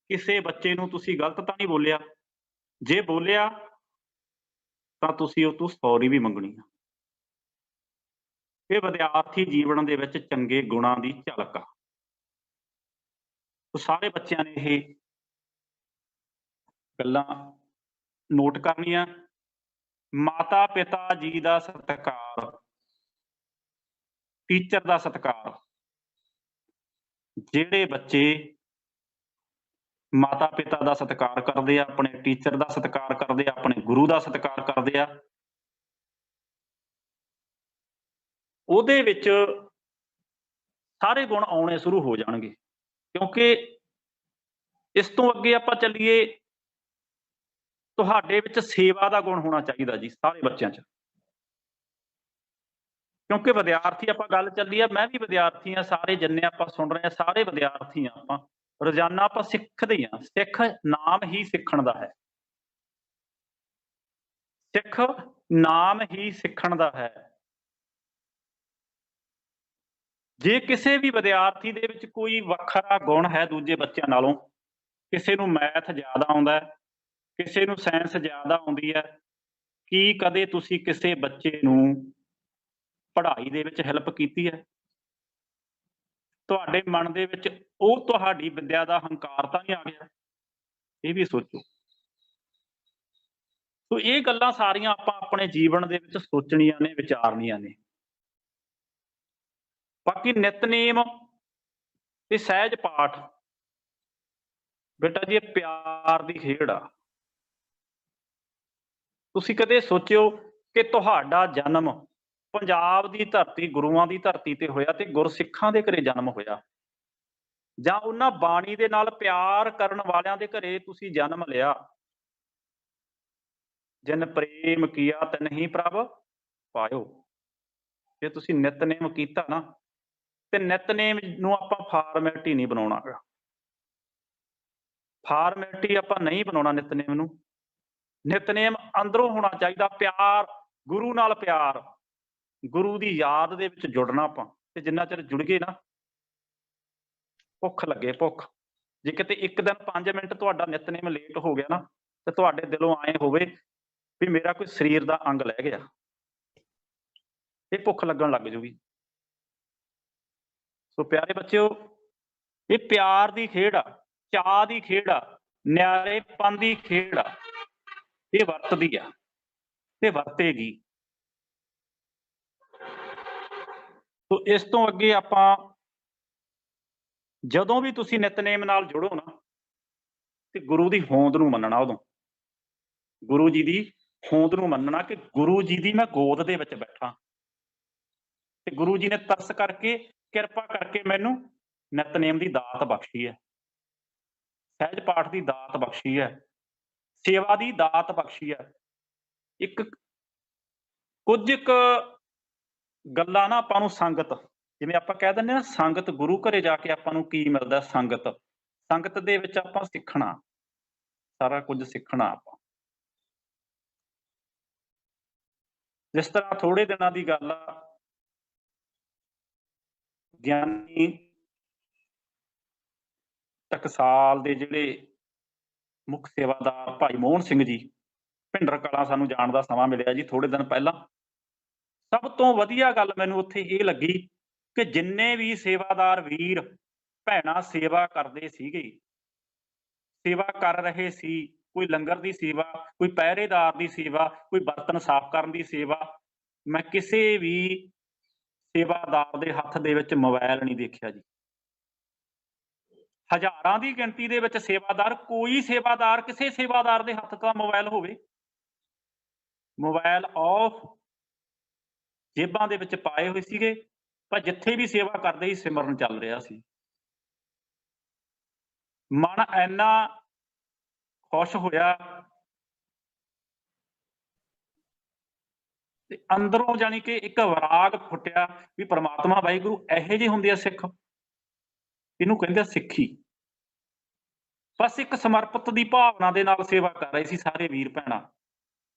ਕਿਸੇ ਬੱਚੇ ਨੂੰ ਤੁਸੀਂ ਗਲਤ ਤਾਂ ਨਹੀਂ ਬੋਲਿਆ, ਜੇ ਬੋਲਿਆ ਤਾਂ ਤੁਸੀਂ ਉਹ ਤੋਂ ਸੌਰੀ ਵੀ ਮੰਗਣੀ ਆ। ਇਹ ਵਿਦਿਆਰਥੀ ਜੀਵਨ ਦੇ ਵਿੱਚ ਚੰਗੇ ਗੁਣਾਂ ਦੀ ਝਲਕ ਆ। ਸਾਰੇ ਬੱਚਿਆਂ ਨੇ ਇਹ ਗੱਲਾਂ ਨੋਟ ਕਰਨੀਆਂ। ਮਾਤਾ ਪਿਤਾ ਜੀ ਦਾ ਸਤਿਕਾਰ, ਟੀਚਰ ਦਾ ਸਤਿਕਾਰ। ਜਿਹੜੇ ਬੱਚੇ ਮਾਤਾ ਪਿਤਾ ਦਾ ਸਤਿਕਾਰ ਕਰਦੇ ਆ, ਆਪਣੇ ਟੀਚਰ ਦਾ ਸਤਿਕਾਰ ਕਰਦੇ ਆ, ਆਪਣੇ ਗੁਰੂ ਦਾ ਸਤਿਕਾਰ ਕਰਦੇ ਆ, ਉਹਦੇ ਵਿੱਚ ਸਾਰੇ ਗੁਣ ਆਉਣੇ ਸ਼ੁਰੂ ਹੋ ਜਾਣਗੇ। ਕਿਉਂਕਿ ਇਸ ਤੋਂ ਅੱਗੇ ਆਪਾਂ ਚੱਲੀਏ, ਤੁਹਾਡੇ ਵਿੱਚ ਸੇਵਾ ਦਾ ਗੁਣ ਹੋਣਾ ਚਾਹੀਦਾ ਜੀ ਸਾਰੇ ਬੱਚਿਆਂ 'ਚ। ਕਿਉਂਕਿ ਵਿਦਿਆਰਥੀ, ਆਪਾਂ ਗੱਲ ਚੱਲੀ ਆ, ਮੈਂ ਵੀ ਵਿਦਿਆਰਥੀ ਆ, ਸਾਰੇ ਜਿੰਨੇ ਆਪਾਂ ਸੁਣ ਰਹੇ ਆ ਸਾਰੇ ਵਿਦਿਆਰਥੀ ਆ। ਆਪਾਂ ਰੋਜ਼ਾਨਾ ਆਪਾਂ ਸਿੱਖਦੇ ਹੀ ਆ। ਸਿੱਖ ਨਾਮ ਹੀ ਸਿੱਖਣ ਦਾ ਹੈ। ਸਿੱਖ ਨਾਮ ਹੀ ਸਿੱਖਣ ਦਾ ਹੈ। ਜੇ ਕਿਸੇ ਵੀ ਵਿਦਿਆਰਥੀ ਦੇ ਵਿੱਚ ਕੋਈ ਵੱਖਰਾ ਗੁਣ ਹੈ ਦੂਜੇ ਬੱਚਿਆਂ ਨਾਲੋਂ, ਕਿਸੇ ਨੂੰ ਮੈਥ ਜ਼ਿਆਦਾ ਆਉਂਦਾ ਹੈ, ਕਿਸੇ ਨੂੰ ਸਾਇੰਸ ਜ਼ਿਆਦਾ ਆਉਂਦੀ ਹੈ, ਕੀ ਕਦੇ ਤੁਸੀਂ ਕਿਸੇ ਬੱਚੇ ਨੂੰ ਪੜ੍ਹਾਈ ਦੇ ਵਿੱਚ ਹੈਲਪ ਕੀਤੀ ਹੈ? ਤੁਹਾਡੇ ਮਨ ਦੇ ਵਿੱਚ ਉਹ ਤੁਹਾਡੀ ਵਿਦਿਆ ਦਾ ਹੰਕਾਰ ਤਾਂ ਨਹੀਂ ਆ ਗਿਆ? ਇਹ ਵੀ ਸੋਚੋ। ਸੋ ਇਹ ਗੱਲਾਂ ਸਾਰੀਆਂ ਆਪਾਂ ਆਪਣੇ ਜੀਵਨ ਦੇ ਵਿੱਚ ਸੋਚਣੀਆਂ ਨੇ, ਵਿਚਾਰਨੀਆਂ ਨੇ। ਬਾਕੀ ਨਿਤਨੇਮ ਤੇ ਸਹਿਜ ਪਾਠ, ਬੇਟਾ ਜੀ ਇਹ ਪਿਆਰ ਦੀ ਖੇਡ ਆ। ਤੁਸੀਂ ਕਦੇ ਸੋਚਿਓ ਕਿ ਤੁਹਾਡਾ ਜਨਮ ਪੰਜਾਬ ਦੀ ਧਰਤੀ, ਗੁਰੂਆਂ ਦੀ ਧਰਤੀ ਤੇ ਹੋਇਆ ਤੇ ਗੁਰਸਿੱਖਾਂ ਦੇ ਘਰੇ ਜਨਮ ਹੋਇਆ, ਜਾਂ ਉਹਨਾਂ ਬਾਣੀ ਦੇ ਨਾਲ ਪਿਆਰ ਕਰਨ ਵਾਲਿਆਂ ਦੇ ਘਰੇ ਤੁਸੀਂ ਜਨਮ ਲਿਆ। ਜਿਨ ਪ੍ਰੇਮ ਕੀਆ ਤਿਨਹੀ ਪ੍ਰਭ ਪਾਇਓ। ਜੇ ਤੁਸੀਂ ਨਿਤਨੇਮ ਕੀਤਾ ਨਾ, ਤੇ ਨਿਤਨੇਮ ਨੂੰ ਆਪਾਂ ਫਾਰਮੈਲਿਟੀ ਨਹੀਂ ਬਣਾਉਣਾ ਗਾ। ਫਾਰਮੈਲਿਟੀ ਆਪਾਂ ਨਹੀਂ ਬਣਾਉਣਾ ਨਿਤਨੇਮ ਨੂੰ। ਨਿਤਨੇਮ ਅੰਦਰੋਂ ਹੋਣਾ ਚਾਹੀਦਾ। ਪਿਆਰ, ਗੁਰੂ ਨਾਲ ਪਿਆਰ, ਗੁਰੂ ਦੀ ਯਾਦ ਦੇ ਵਿੱਚ ਜੁੜਨਾ ਆਪਾਂ। ਤੇ ਜਿੰਨਾ ਚਿਰ ਜੁੜ ਗਏ ਨਾ, ਭੁੱਖ ਲੱਗੇ ਭੁੱਖ, ਜੇ ਕਿਤੇ ਇੱਕ ਦਿਨ 5 ਮਿੰਟ ਤੁਹਾਡਾ ਨਿਤਨੇਮ ਲੇਟ ਹੋ ਗਿਆ ਨਾ, ਤੇ ਤੁਹਾਡੇ ਦਿਲੋਂ ਆਏ ਹੋਵੇ ਵੀ ਮੇਰਾ ਕੋਈ ਸਰੀਰ ਦਾ ਅੰਗ ਲੈ ਗਿਆ, ਇਹ ਭੁੱਖ ਲੱਗਣ ਲੱਗ ਜੂਗੀ। ਸੋ ਪਿਆਰੇ ਬੱਚਿਓ, ਇਹ ਪਿਆਰ ਦੀ ਖੇਡ ਆ, ਚਾਅ ਦੀ ਖੇਡ ਆ, ਨਿਆਰੇਪਨ ਦੀ ਖੇਡ ਆ। ਇਹ ਵਰਤਦੀ ਆ ਤੇ ਵਰਤੇਗੀ। ਸੋ ਇਸ ਤੋਂ ਅੱਗੇ ਆਪਾਂ ਜਦੋਂ ਵੀ ਤੁਸੀਂ ਨਿਤਨੇਮ ਨਾਲ ਜੁੜੋ ਨਾ, ਤੇ ਗੁਰੂ ਦੀ ਹੋਂਦ ਨੂੰ ਮੰਨਣਾ। ਉਦੋਂ ਗੁਰੂ ਜੀ ਦੀ ਹੋਂਦ ਨੂੰ ਮੰਨਣਾ ਕਿ ਗੁਰੂ ਜੀ ਦੀ ਮੈਂ ਗੋਦ ਦੇ ਵਿੱਚ ਬੈਠਾ, ਤੇ ਗੁਰੂ ਜੀ ਨੇ ਤਰਸ ਕਰਕੇ, ਕਿਰਪਾ ਕਰਕੇ ਮੈਨੂੰ ਨਿਤਨੇਮ ਦੀ ਦਾਤ ਬਖਸ਼ੀ ਹੈ, ਸਹਿਜ ਪਾਠ ਦੀ ਦਾਤ ਬਖਸ਼ੀ ਹੈ, ਸੇਵਾ ਦੀ ਦਾਤ ਬਖਸ਼ੀ ਹੈ। ਇੱਕ ਕੁਝ ਕੁ ਗੱਲਾਂ ਨਾ ਆਪਾਂ ਨੂੰ ਸੰਗਤ, ਜਿਵੇਂ ਆਪਾਂ ਕਹਿ ਦਿੰਦੇ ਨਾ ਸੰਗਤ, ਗੁਰੂ ਘਰੇ ਜਾ ਕੇ ਆਪਾਂ ਨੂੰ ਕੀ ਮਿਲਦਾ? ਸੰਗਤ। ਸੰਗਤ ਦੇ ਵਿੱਚ ਆਪਾਂ ਸਿੱਖਣਾ, ਸਾਰਾ ਕੁਝ ਸਿੱਖਣਾ ਆਪਾਂ। ਜਿਸ ਤਰ੍ਹਾਂ ਥੋੜੇ ਦਿਨਾਂ ਦੀ ਗੱਲ ਆ, ਗਿਆਨੀ ਟਕਸਾਲ ਦੇ ਜਿਹੜੇ ਮੁੱਖ ਸੇਵਾਦਾਰ ਭਾਈ ਮੋਹਨ ਸਿੰਘ ਜੀ, ਭਿੰਡਰ ਕਲਾਂ ਸਾਨੂੰ ਜਾਣ ਦਾ ਸਮਾਂ ਮਿਲਿਆ ਜੀ ਥੋੜੇ ਦਿਨ ਪਹਿਲਾਂ। ਸਭ ਤੋਂ ਵਧੀਆ ਗੱਲ ਮੈਨੂੰ ਉੱਥੇ ਇਹ ਲੱਗੀ ਕਿ ਜਿੰਨੇ ਵੀ ਸੇਵਾਦਾਰ ਵੀਰ ਭੈਣਾਂ ਸੇਵਾ ਕਰਦੇ ਸੀਗੇ, ਸੇਵਾ ਕਰ ਰਹੇ ਸੀ, ਕੋਈ ਲੰਗਰ ਦੀ ਸੇਵਾ, ਕੋਈ ਪਹਿਰੇਦਾਰ ਦੀ ਸੇਵਾ, ਕੋਈ ਬਰਤਨ ਸਾਫ਼ ਕਰਨ ਦੀ ਸੇਵਾ, ਮੈਂ ਕਿਸੇ ਵੀ ਸੇਵਾਦਾਰ ਦੇ ਹੱਥ ਦੇ ਵਿੱਚ ਮੋਬਾਈਲ ਨਹੀਂ ਦੇਖਿਆ ਜੀ। ਹਜ਼ਾਰਾਂ ਦੀ ਗਿਣਤੀ ਦੇ ਵਿੱਚ ਸੇਵਾਦਾਰ, ਕੋਈ ਸੇਵਾਦਾਰ, ਕਿਸੇ ਸੇਵਾਦਾਰ ਦੇ ਹੱਥ ਤਾਂ ਮੋਬਾਈਲ ਹੋਵੇ, ਮੋਬਾਈਲ ਆਫ, ਜੇਬਾਂ ਦੇ ਵਿੱਚ ਪਾਏ ਹੋਏ ਸੀਗੇ, ਪਰ ਜਿੱਥੇ ਵੀ ਸੇਵਾ ਕਰਦੇ ਸੀ ਸਿਮਰਨ ਚੱਲ ਰਿਹਾ ਸੀ। ਮਨ ਇੰਨਾ ਖੁਸ਼ ਹੋਇਆ ਤੇ ਅੰਦਰੋਂ ਜਾਣੀ ਕਿ ਇੱਕ ਵਿਰਾਗ ਫੁੱਟਿਆ ਵੀ ਪ੍ਰਮਾਤਮਾ ਵਾਹਿਗੁਰੂ ਇਹੋ ਜਿਹੇ ਹੁੰਦੇ ਆ ਸਿੱਖ, ਇਹਨੂੰ ਕਹਿੰਦੇ ਆ ਸਿੱਖੀ। ਬਸ ਇੱਕ ਸਮਰਪਿਤ ਦੀ ਭਾਵਨਾ ਦੇ ਨਾਲ ਸੇਵਾ ਕਰ ਰਹੇ ਸੀ ਸਾਰੇ ਵੀਰ ਭੈਣਾਂ।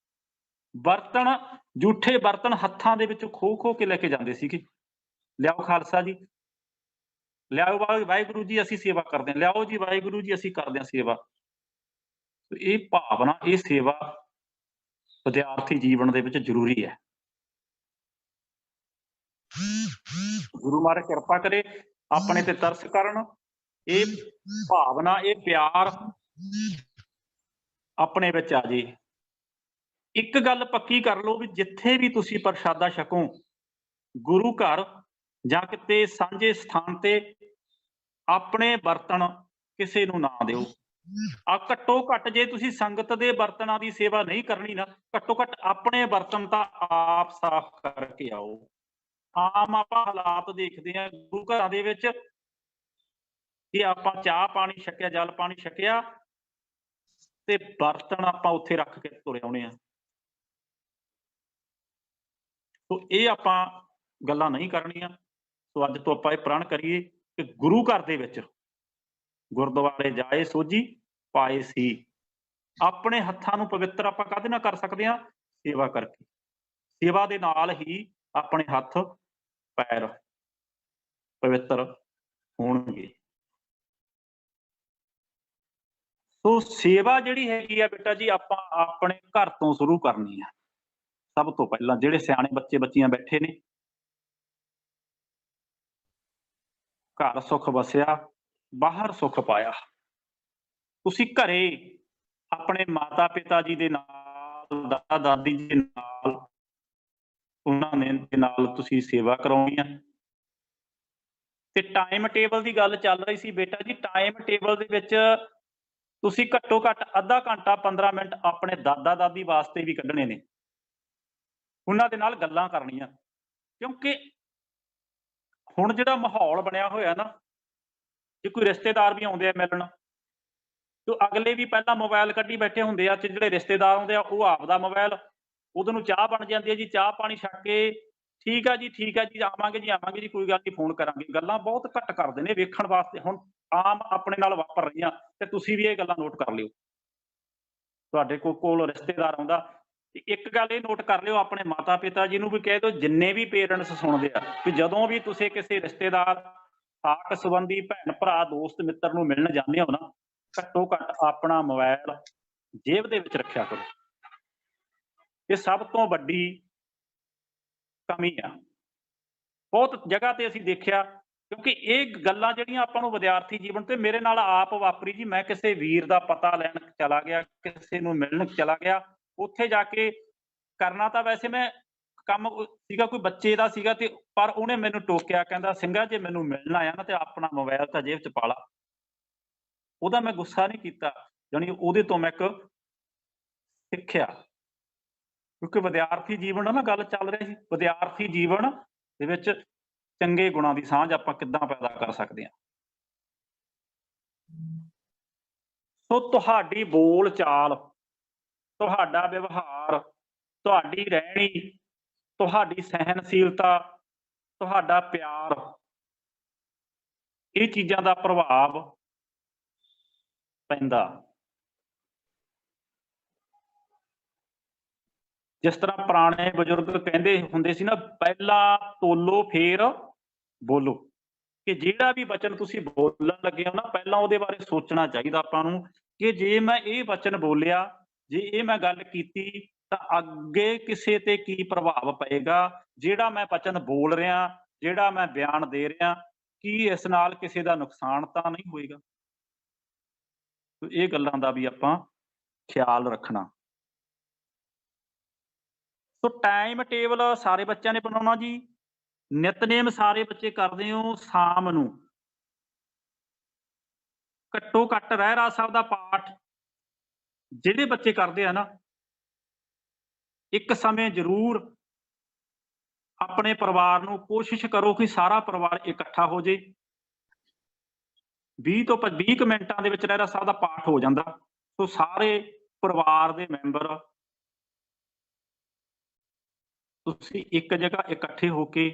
ਬਰਤਨ, ਜੂਠੇ ਬਰਤਨ ਹੱਥਾਂ ਦੇ ਵਿੱਚ ਖੋ ਕੇ ਲੈ ਕੇ ਜਾਂਦੇ ਸੀਗੇ। ਲਿਆਓ ਖਾਲਸਾ ਜੀ, ਲਿਆਓ ਵਾਹਿਗੁਰੂ ਜੀ ਅਸੀਂ ਸੇਵਾ ਕਰਦੇ ਹਾਂ, ਲਿਆਓ ਜੀ ਵਾਹਿਗੁਰੂ ਜੀ ਅਸੀਂ ਕਰਦੇ ਹਾਂ ਸੇਵਾ। ਇਹ ਭਾਵਨਾ, ਇਹ ਸੇਵਾ ਵਿਦਿਆਰਥੀ ਜੀਵਨ ਦੇ ਵਿੱਚ ਜ਼ਰੂਰੀ ਹੈ। ਗੁਰੂ ਮਹਾਰਾਜ ਕਿਰਪਾ ਕਰੇ, ਆਪਣੇ ਤੇ ਤਰਸ ਕਰਨ, ਇਹ ਭਾਵਨਾ, ਇਹ ਪਿਆਰ ਆਪਣੇ ਵਿੱਚ ਆ ਜੇ। ਇੱਕ ਗੱਲ ਪੱਕੀ ਕਰ ਲਓ ਵੀ ਜਿੱਥੇ ਵੀ ਤੁਸੀਂ ਪ੍ਰਸ਼ਾਦਾ ਛਕੋ, ਗੁਰੂ ਘਰ ਜਾਂ ਕਿਤੇ ਸਾਂਝੇ ਸਥਾਨ ਤੇ, ਆਪਣੇ ਬਰਤਨ ਕਿਸੇ ਨੂੰ ਨਾ ਦਿਓ। ਆ ਘੱਟੋ ਘੱਟ ਜੇ ਤੁਸੀਂ ਸੰਗਤ ਦੇ ਬਰਤਨਾਂ ਦੀ ਸੇਵਾ ਨਹੀਂ ਕਰਨੀ ਨਾ, ਘੱਟੋ ਘੱਟ ਆਪਣੇ ਬਰਤਨ ਤਾਂ ਆਪ ਸਾਫ਼ ਕਰਕੇ ਆਓ। ਆਮ ਆਪਾਂ ਹਾਲਾਤ ਦੇਖਦੇ ਹਾਂ ਗੁਰੂ ਘਰਾਂ ਦੇ ਵਿੱਚ ਕਿ ਆਪਾਂ ਚਾਹ ਪਾਣੀ ਛਕਿਆ, ਜਲ ਪਾਣੀ ਛਕਿਆ ਤੇ ਬਰਤਨ ਆਪਾਂ ਉੱਥੇ ਰੱਖ ਕੇ ਤੁਰੇ ਆਉਣੇ ਆ। ਸੋ ਇਹ ਆਪਾਂ ਗੱਲਾਂ ਨਹੀਂ ਕਰਨੀਆਂ। ਸੋ ਅੱਜ ਤੋਂ ਆਪਾਂ ਇਹ ਪ੍ਰਣ ਕਰੀਏ ਕਿ ਗੁਰੂ ਘਰ ਦੇ ਵਿੱਚ ਗੁਰਦੁਆਰੇ ਜਾਏ ਸੋਝੀ ਪਾਏ ਸੀ। ਆਪਣੇ ਹੱਥਾਂ ਨੂੰ ਪਵਿੱਤਰ ਆਪਾਂ ਕਾਹਦੇ ਨਾਲ ਕਰ ਸਕਦੇ ਹਾਂ? ਸੇਵਾ ਕਰਕੇ। ਸੇਵਾ ਦੇ ਨਾਲ ਹੀ ਆਪਣੇ ਹੱਥ ਪੈਰ ਪਵਿੱਤਰ ਹੋਣਗੇ। ਸੋ ਸੇਵਾ ਜਿਹੜੀ ਹੈਗੀ ਆ ਬੇਟਾ ਜੀ, ਆਪਾਂ ਆਪਣੇ ਘਰ ਤੋਂ ਸ਼ੁਰੂ ਕਰਨੀ ਆ। ਸਭ ਤੋਂ ਪਹਿਲਾਂ ਜਿਹੜੇ ਸਿਆਣੇ ਬੱਚੇ ਬੱਚੀਆਂ ਬੈਠੇ ਨੇ, ਘਰ ਸੁੱਖ ਵਸਿਆ ਬਾਹਰ ਸੁੱਖ ਪਾਇਆ। ਤੁਸੀਂ ਘਰੇ ਆਪਣੇ ਮਾਤਾ ਪਿਤਾ ਜੀ ਦੇ ਨਾਲ, ਦਾਦਾ ਦਾਦੀ ਜੀ ਦੇ ਨਾਲ, ਉਹਨਾਂ ਦੇ ਨਾਲ ਤੁਸੀਂ ਸੇਵਾ ਕਰਾਉਣੀ ਆ। ਤੇ ਟਾਈਮ ਟੇਬਲ ਦੀ ਗੱਲ ਚੱਲ ਰਹੀ ਸੀ ਬੇਟਾ ਜੀ, ਟਾਈਮ ਟੇਬਲ ਦੇ ਵਿੱਚ ਤੁਸੀਂ ਘੱਟੋ ਘੱਟ ਅੱਧਾ ਘੰਟਾ 15 ਮਿੰਟ ਆਪਣੇ ਦਾਦਾ ਦਾਦੀ ਵਾਸਤੇ ਵੀ ਕੱਢਣੇ ਨੇ, ਉਹਨਾਂ ਦੇ ਨਾਲ ਗੱਲਾਂ ਕਰਨੀਆਂ। ਕਿਉਂਕਿ ਹੁਣ ਜਿਹੜਾ ਮਾਹੌਲ ਬਣਿਆ ਹੋਇਆ ਨਾ, ਜੇ ਕੋਈ ਰਿਸ਼ਤੇਦਾਰ ਵੀ ਆਉਂਦੇ ਆ ਮਿਲਣ, ਤੇ ਅਗਲੇ ਵੀ ਪਹਿਲਾਂ ਮੋਬਾਈਲ ਕੱਢੀ ਬੈਠੇ ਹੁੰਦੇ ਆ। ਜਿਹੜੇ ਰਿਸ਼ਤੇਦਾਰ ਆਉਂਦੇ ਆ ਉਹ ਆਪਦਾ ਮੋਬਾਈਲ, ਉਦੋਂ ਨੂੰ ਚਾਹ ਬਣ ਜਾਂਦੀ ਹੈ ਜੀ, ਚਾਹ ਪਾਣੀ ਛੱਕ ਕੇ ਠੀਕ ਆ ਜੀ, ਠੀਕ ਆ ਜੀ, ਆਵਾਂਗੇ ਜੀ, ਕੋਈ ਗੱਲ ਨਹੀਂ, ਫੋਨ ਕਰਾਂਗੇ। ਗੱਲਾਂ ਬਹੁਤ ਘੱਟ ਕਰਦੇ ਨੇ ਵੇਖਣ ਵਾਸਤੇ। ਹੁਣ ਆਮ ਆਪਣੇ ਨਾਲ ਵਾਪਰ ਰਹੀਆਂ, ਤੇ ਤੁਸੀਂ ਵੀ ਇਹ ਗੱਲਾਂ ਨੋਟ ਕਰ ਲਿਓ। ਤੁਹਾਡੇ ਕੋਲ ਰਿਸ਼ਤੇਦਾਰ ਆਉਂਦਾ, ਇੱਕ ਗੱਲ ਇਹ ਨੋਟ ਕਰ ਲਿਓ, ਆਪਣੇ ਮਾਤਾ ਪਿਤਾ ਜੀ ਨੂੰ ਵੀ ਕਹਿ ਦਿਓ, ਜਿੰਨੇ ਵੀ ਪੇਰੈਂਟਸ ਸੁਣਦੇ ਆ, ਕਿ ਜਦੋਂ ਵੀ ਤੁਸੀਂ ਕਿਸੇ ਰਿਸ਼ਤੇਦਾਰ, ਸਾਕ ਸੰਬੰਧੀ, ਭੈਣ ਭਰਾ, ਦੋਸਤ ਮਿੱਤਰ ਨੂੰ ਮਿਲਣ ਜਾਂਦੇ ਹੋ ਨਾ, ਘੱਟੋ ਘੱਟ ਆਪਣਾ ਮੋਬਾਈਲ ਜੇਬ ਦੇ ਵਿੱਚ ਰੱਖਿਆ ਕਰੋ। ਇਹ ਸਭ ਤੋਂ ਵੱਡੀ ਕਮੀ ਆ। ਬਹੁਤ ਜਗ੍ਹਾ ਤੇ ਅਸੀਂ ਦੇਖਿਆ, ਕਿਉਂਕਿ ਇਹ ਗੱਲਾਂ ਜਿਹੜੀਆਂ ਆਪਾਂ ਨੂੰ ਵਿਦਿਆਰਥੀ ਜੀਵਨ ਤੇ ਮੇਰੇ ਨਾਲ ਆਪ ਵਾਪਰੀ ਜੀ। ਮੈਂ ਕਿਸੇ ਵੀਰ ਦਾ ਪਤਾ ਲੈਣ ਚਲਾ ਗਿਆ, ਕਿਸੇ ਨੂੰ ਮਿਲਣ ਚਲਾ ਗਿਆ, ਉੱਥੇ ਜਾ ਕੇ ਕਰਨਾ ਤਾਂ ਵੈਸੇ ਮੈਂ ਕੰਮ ਸੀਗਾ ਕੋਈ ਬੱਚੇ ਦਾ ਸੀਗਾ, ਤੇ ਪਰ ਉਹਨੇ ਮੈਨੂੰ ਟੋਕਿਆ, ਕਹਿੰਦਾ ਸਿੰਘਾ ਜੇ ਮੈਨੂੰ ਮਿਲਣ ਆਇਆ ਨਾ ਤੇ ਆਪਣਾ ਮੋਬਾਈਲ ਤਾਂ ਜੇਬ 'ਚ ਪਾ ਲਾ। ਉਹਦਾ ਮੈਂ ਗੁੱਸਾ ਨਹੀਂ ਕੀਤਾ, ਜਾਣੀ ਉਹਦੇ ਤੋਂ ਮੈਂ ਇੱਕ ਸਿੱਖਿਆ, ਕਿਉਂਕਿ ਵਿਦਿਆਰਥੀ ਜੀਵਨ ਨਾ ਗੱਲ ਚੱਲ ਰਹੀ ਸੀ। ਵਿਦਿਆਰਥੀ ਜੀਵਨ ਦੇ ਵਿੱਚ ਚੰਗੇ ਗੁਣਾਂ ਦੀ ਸਾਂਝ ਆਪਾਂ ਕਿੱਦਾਂ ਪੈਦਾ ਕਰ ਸਕਦੇ ਹਾਂ। ਸੋ ਤੁਹਾਡੀ ਬੋਲ ਚਾਲ, ਤੁਹਾਡਾ ਵਿਵਹਾਰ, ਤੁਹਾਡੀ ਰਹਿਣੀ, ਤੁਹਾਡੀ ਸਹਿਨਸ਼ੀਲਤਾ, ਤੁਹਾਡਾ ਪਿਆਰ, ਇਹ ਚੀਜ਼ਾਂ ਦਾ ਪ੍ਰਭਾਵ ਪੈਂਦਾ। ਜਿਸ ਤਰ੍ਹਾਂ ਪੁਰਾਣੇ ਬਜ਼ੁਰਗ ਕਹਿੰਦੇ ਹੁੰਦੇ ਸੀ ਨਾ, ਪਹਿਲਾਂ ਤੋਲੋ ਫੇਰ ਬੋਲੋ, ਕਿ ਜਿਹੜਾ ਵੀ ਵਚਨ ਤੁਸੀਂ ਬੋਲਣ ਲੱਗੇ ਹੋ ਨਾ, ਪਹਿਲਾਂ ਉਹਦੇ ਬਾਰੇ ਸੋਚਣਾ ਚਾਹੀਦਾ ਆਪਾਂ ਨੂੰ ਕਿ ਜੇ ਮੈਂ ਇਹ ਵਚਨ ਬੋਲਿਆ, ਜੇ ਇਹ ਮੈਂ ਗੱਲ ਕੀਤੀ ਤਾਂ ਅੱਗੇ ਕਿਸੇ ਤੇ ਕੀ ਪ੍ਰਭਾਵ ਪਏਗਾ। ਜਿਹੜਾ ਮੈਂ ਵਚਨ ਬੋਲ ਰਿਹਾ, ਜਿਹੜਾ ਮੈਂ ਬਿਆਨ ਦੇ ਰਿਹਾ, ਕੀ ਇਸ ਨਾਲ ਕਿਸੇ ਦਾ ਨੁਕਸਾਨ ਤਾਂ ਨਹੀਂ ਹੋਏਗਾ। ਇਹ ਗੱਲਾਂ ਦਾ ਵੀ ਆਪਾਂ ਖਿਆਲ ਰੱਖਣਾ। ਸੋ ਟਾਈਮ ਟੇਬਲ ਸਾਰੇ ਬੱਚਿਆਂ ਨੇ ਬਣਾਉਣਾ ਜੀ। ਨਿਤਨੇਮ ਸਾਰੇ ਬੱਚੇ ਕਰਦੇ ਹੋ। ਸ਼ਾਮ ਨੂੰ ਘੱਟੋ ਘੱਟ ਰਹਿਰਾਸ ਸਾਹਿਬ ਦਾ ਪਾਠ ਜਿਹੜੇ ਬੱਚੇ ਕਰਦੇ ਆ ਨਾ, ਇੱਕ ਸਮੇਂ ਜ਼ਰੂਰ ਆਪਣੇ ਪਰਿਵਾਰ ਨੂੰ ਕੋਸ਼ਿਸ਼ ਕਰੋ ਕਿ ਸਾਰਾ ਪਰਿਵਾਰ ਇਕੱਠਾ ਹੋ ਜੇ। 20 ਤੋਂ 20 ਮਿੰਟਾਂ ਦੇ ਵਿੱਚ ਰਹਿਰਾਸ ਸਾਹਿਬ ਦਾ ਪਾਠ ਹੋ ਜਾਂਦਾ। ਸੋ ਸਾਰੇ ਪਰਿਵਾਰ ਦੇ ਮੈਂਬਰ ਤੁਸੀਂ ਇੱਕ ਜਗ੍ਹਾ ਇਕੱਠੇ ਹੋ ਕੇ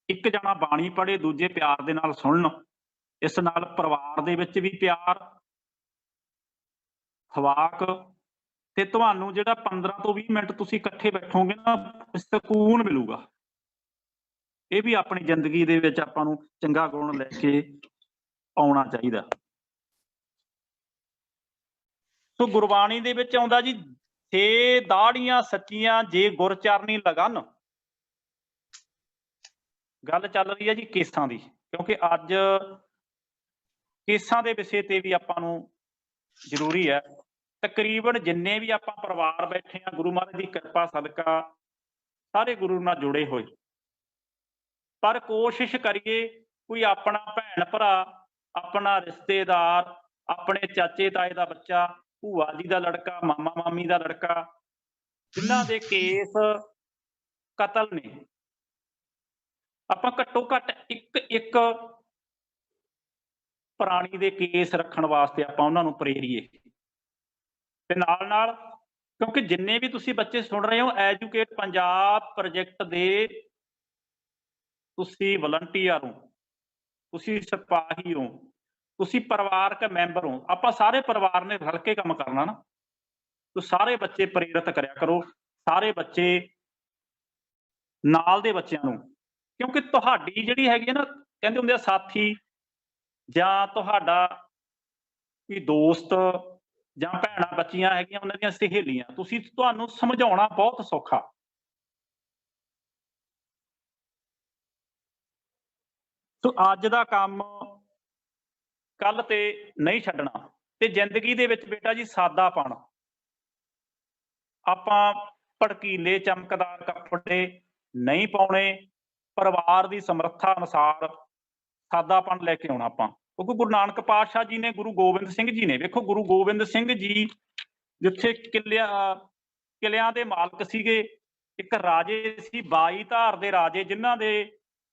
ਇੱਕ ਜਣਾ ਬਾਣੀ ਪੜ੍ਹੇ, ਦੂਜੇ ਪਿਆਰ ਦੇ ਨਾਲ ਸੁਣਨ। ਇਸ ਨਾਲ ਪਰਿਵਾਰ ਦੇ ਵਿੱਚ ਵੀ ਪਿਆਰ, ਖਵਾਕ, ਤੇ ਤੁਹਾਨੂੰ ਜਿਹੜਾ 15 ਤੋਂ 20 ਮਿੰਟ ਤੁਸੀਂ ਇਕੱਠੇ ਬੈਠੋਗੇ ਨਾ, ਸਕੂਨ ਮਿਲੂਗਾ। ਇਹ ਵੀ ਆਪਣੀ ਜ਼ਿੰਦਗੀ ਦੇ ਵਿੱਚ ਆਪਾਂ ਨੂੰ ਚੰਗਾ ਗੁਣ ਲੈ ਕੇ ਆਉਣਾ ਚਾਹੀਦਾ। ਸੋ ਗੁਰਬਾਣੀ ਦੇ ਵਿੱਚ ਆਉਂਦਾ ਜੀ, 6 ਦਾੜੀਆਂ ਸੱਚੀਆਂ ਜੇ ਗੁਰਚਰਨੀ ਲਗਨ। ਗੱਲ ਚੱਲ ਰਹੀ ਹੈ ਜੀ ਕੇਸਾਂ ਦੀ, ਕਿਉਂਕਿ ਅੱਜ ਕੇਸਾਂ ਦੇ ਵਿਸ਼ੇ ਤੇ ਵੀ ਆਪਾਂ ਨੂੰ ਜ਼ਰੂਰੀ ਹੈ। ਤਕਰੀਬਨ ਜਿੰਨੇ ਵੀ ਆਪਾਂ ਪਰਿਵਾਰ ਬੈਠੇ ਆ, ਗੁਰੂ ਮਹਾਰਾਜ ਦੀ ਕਿਰਪਾ ਸਦਕਾ ਸਾਰੇ ਗੁਰੂ ਨਾਲ ਜੁੜੇ ਹੋਏ, ਪਰ ਕੋਸ਼ਿਸ਼ ਕਰੀਏ ਕੋਈ ਆਪਣਾ ਭੈਣ ਭਰਾ, ਆਪਣਾ ਰਿਸ਼ਤੇਦਾਰ, ਆਪਣੇ ਚਾਚੇ ਤਾਏ ਦਾ ਬੱਚਾ, ਭੂਆ ਜੀ ਦਾ ਲੜਕਾ, ਮਾਮਾ ਮਾਮੀ ਦਾ ਲੜਕਾ, ਜਿਨ੍ਹਾਂ ਦੇ ਕੇਸ ਕਤਲ ਨੇ, ਆਪਾਂ ਘੱਟੋ ਘੱਟ ਇੱਕ ਪ੍ਰਾਣੀ ਦੇ ਕੇਸ ਰੱਖਣ ਵਾਸਤੇ ਆਪਾਂ ਉਹਨਾਂ ਨੂੰ ਪ੍ਰੇਰੀਏ। ਤੇ ਨਾਲ ਨਾਲ, ਕਿਉਂਕਿ ਜਿੰਨੇ ਵੀ ਤੁਸੀਂ ਬੱਚੇ ਸੁਣ ਰਹੇ ਹੋ, ਐਜੂਕੇਟ ਪੰਜਾਬ ਪ੍ਰੋਜੈਕਟ ਦੇ ਤੁਸੀਂ ਵਲੰਟੀਅਰ ਹੋ, ਤੁਸੀਂ ਸਿਪਾਹੀ ਹੋ, ਤੁਸੀਂ ਪਰਿਵਾਰਕ ਮੈਂਬਰ ਹੋ। ਆਪਾਂ ਸਾਰੇ ਪਰਿਵਾਰ ਨੇ ਰਲ ਕੇ ਕੰਮ ਕਰਨਾ ਨਾ। ਤਾਂ ਸਾਰੇ ਬੱਚੇ ਪ੍ਰੇਰਿਤ ਕਰਿਆ ਕਰੋ, ਸਾਰੇ ਬੱਚੇ ਨਾਲ ਦੇ ਬੱਚਿਆਂ ਨੂੰ, ਕਿਉਂਕਿ ਤੁਹਾਡੀ ਜਿਹੜੀ ਹੈਗੀ ਹੈ ਨਾ, ਕਹਿੰਦੇ ਹੁੰਦੇ ਆ ਸਾਥੀ ਜਾਂ ਤੁਹਾਡਾ ਕੋਈ ਦੋਸਤ ਜਾਂ ਭੈਣਾਂ ਬੱਚੀਆਂ ਹੈਗੀਆਂ, ਉਹਨਾਂ ਦੀਆਂ ਸਹੇਲੀਆਂ, ਤੁਹਾਨੂੰ ਸਮਝਾਉਣਾ ਬਹੁਤ ਸੌਖਾ। ਸੋ ਅੱਜ ਦਾ ਕੰਮ ਕੱਲ ਤੇ ਨਹੀਂ ਛੱਡਣਾ। ਤੇ ਜ਼ਿੰਦਗੀ ਦੇ ਵਿੱਚ ਬੇਟਾ ਜੀ ਸਾਦਾਪਣ, ਆਪਾਂ ਭੜਕੀਲੇ ਚਮਕਦਾਰ ਕੱਪੜੇ ਨਹੀਂ ਪਾਉਣੇ, ਪਰਿਵਾਰ ਦੀ ਸਮਰੱਥਾ ਅਨੁਸਾਰ ਸਾਦਾਪਣ ਲੈ ਕੇ ਆਉਣਾ ਆਪਾਂ। ਕਿਉਂਕਿ ਗੁਰੂ ਨਾਨਕ ਪਾਤਸ਼ਾਹ ਜੀ ਨੇ, ਗੁਰੂ ਗੋਬਿੰਦ ਸਿੰਘ ਜੀ ਨੇ, ਵੇਖੋ ਗੁਰੂ ਗੋਬਿੰਦ ਸਿੰਘ ਜੀ ਜਿੱਥੇ ਕਿਲਿਆਂ ਦੇ ਮਾਲਕ ਸੀਗੇ, ਇੱਕ ਰਾਜੇ ਸੀ 22 ਧਾਰ ਦੇ ਰਾਜੇ, ਜਿਨ੍ਹਾਂ ਦੇ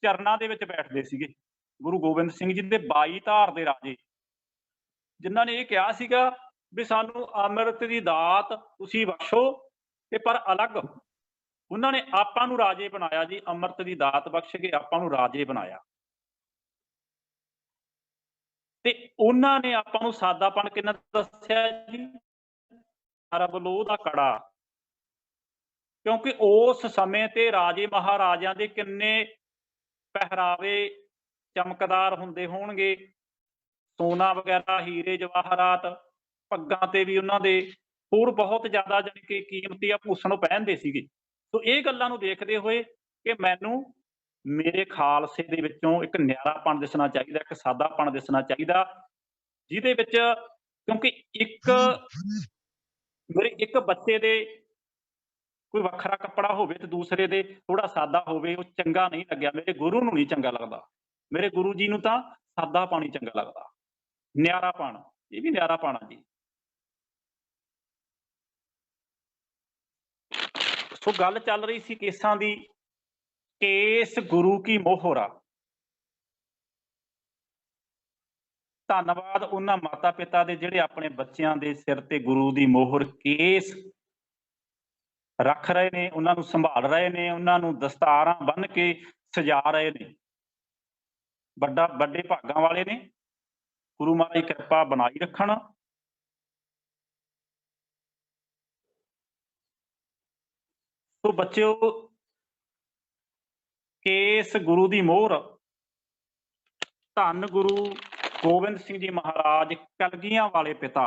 ਚਰਨਾਂ ਦੇ ਵਿੱਚ ਬੈਠਦੇ ਸੀਗੇ। ਗੁਰੂ ਗੋਬਿੰਦ ਸਿੰਘ ਜੀ ਦੇ 22 ਧਾਰ ਦੇ ਰਾਜੇ, ਜਿਨ੍ਹਾਂ ਨੇ ਇਹ ਕਿਹਾ ਸੀਗਾ ਵੀ ਸਾਨੂੰ ਅੰਮ੍ਰਿਤ ਦੀ ਦਾਤ ਤੁਸੀਂ ਬਖਸ਼ੋ, ਤੇ ਪਰ ਅਲੱਗ ਉਹਨਾਂ ਨੇ ਆਪਾਂ ਨੂੰ ਰਾਜੇ ਬਣਾਇਆ ਜੀ। ਅੰਮ੍ਰਿਤ ਦੀ ਦਾਤ ਬਖਸ਼ ਕੇ ਆਪਾਂ ਨੂੰ ਰਾਜੇ ਬਣਾਇਆ। ਤੇ ਉਹਨਾਂ ਨੇ ਆਪਾਂ ਨੂੰ ਸਾਦਾਪਣ ਕਿੰਨਾ ਦੱਸਿਆ ਜੀ, ਰਬਲੋਹ ਦਾ ਕੜਾ। ਕਿਉਂਕਿ ਉਸ ਸਮੇਂ ਤੇ ਰਾਜੇ ਮਹਾਰਾਜਿਆਂ ਦੇ ਕਿੰਨੇ ਪਹਿਰਾਵੇ ਚਮਕਦਾਰ ਹੁੰਦੇ ਹੋਣਗੇ, ਸੋਨਾ ਵਗੈਰਾ, ਹੀਰੇ ਜਵਾਹਰਾਤ, ਪੱਗਾਂ ਤੇ ਵੀ ਉਹਨਾਂ ਦੇ ਹੋਰ ਬਹੁਤ ਜ਼ਿਆਦਾ ਜਾਣੀ ਕਿ ਕੀਮਤੀ ਆਭੂਸ਼ਣ ਉਹ ਪਹਿਨਦੇ ਸੀਗੇ। ਸੋ ਇਹ ਗੱਲਾਂ ਨੂੰ ਦੇਖਦੇ ਹੋਏ ਕਿ ਮੈਨੂੰ ਮੇਰੇ ਖਾਲਸੇ ਦੇ ਵਿੱਚੋਂ ਇੱਕ ਨਿਆਰਾਪਣ ਦਿਸਣਾ ਚਾਹੀਦਾ, ਇੱਕ ਸਾਦਾਪਣ ਦਿਸਣਾ ਚਾਹੀਦਾ, ਜਿਹਦੇ ਵਿੱਚ ਕਿਉਂਕਿ ਮੇਰੇ ਇੱਕ ਬੱਚੇ ਦੇ ਕੋਈ ਵੱਖਰਾ ਕੱਪੜਾ ਹੋਵੇ ਤੇ ਦੂਸਰੇ ਦੇ ਥੋੜਾ ਸਾਦਾ ਹੋਵੇ, ਉਹ ਚੰਗਾ ਨਹੀਂ ਲੱਗਿਆ। ਮੇਰੇ ਗੁਰੂ ਨੂੰ ਨਹੀਂ ਚੰਗਾ ਲੱਗਦਾ, ਮੇਰੇ ਗੁਰੂ ਜੀ ਨੂੰ ਤਾਂ ਸਾਦਾਪਣ ਹੀ ਚੰਗਾ ਲੱਗਦਾ, ਨਿਆਰਾਪਣ। ਇਹ ਵੀ ਨਿਆਰਾਪਣ ਆ ਜੀ। ਸੋ ਗੱਲ ਚੱਲ ਰਹੀ ਸੀ ਕੇਸਾਂ ਦੀ। ਕੇਸ ਗੁਰੂ ਕੀ ਮੋਹਰਾ। ਧੰਨਵਾਦ ਉਹਨਾਂ ਮਾਤਾ ਪਿਤਾ ਦੇ ਜਿਹੜੇ ਆਪਣੇ ਬੱਚਿਆਂ ਦੇ ਸਿਰ ਤੇ ਗੁਰੂ ਦੀ ਮੋਹਰ ਕੇਸ ਰੱਖ ਰਹੇ ਨੇ, ਉਹਨਾਂ ਨੂੰ ਸੰਭਾਲ ਰਹੇ ਨੇ, ਉਹਨਾਂ ਨੂੰ ਦਸਤਾਰਾਂ ਬੰਨ੍ਹ ਕੇ ਸਜਾ ਰਹੇ ਨੇ। ਵੱਡੇ ਭਾਗਾਂ ਵਾਲੇ ਨੇ। ਗੁਰੂ ਮਹਾਰਾਜ ਕਿਰਪਾ ਬਣਾਈ ਰੱਖਣ। ਸੋ ਬੱਚਿਓ, ਕੇਸ ਗੁਰੂ ਦੀ ਮੋਹਰ। ਧੰਨ ਗੁਰੂ ਗੋਬਿੰਦ ਸਿੰਘ ਜੀ ਮਹਾਰਾਜ ਕਲਗੀਆਂ ਵਾਲੇ ਪਿਤਾ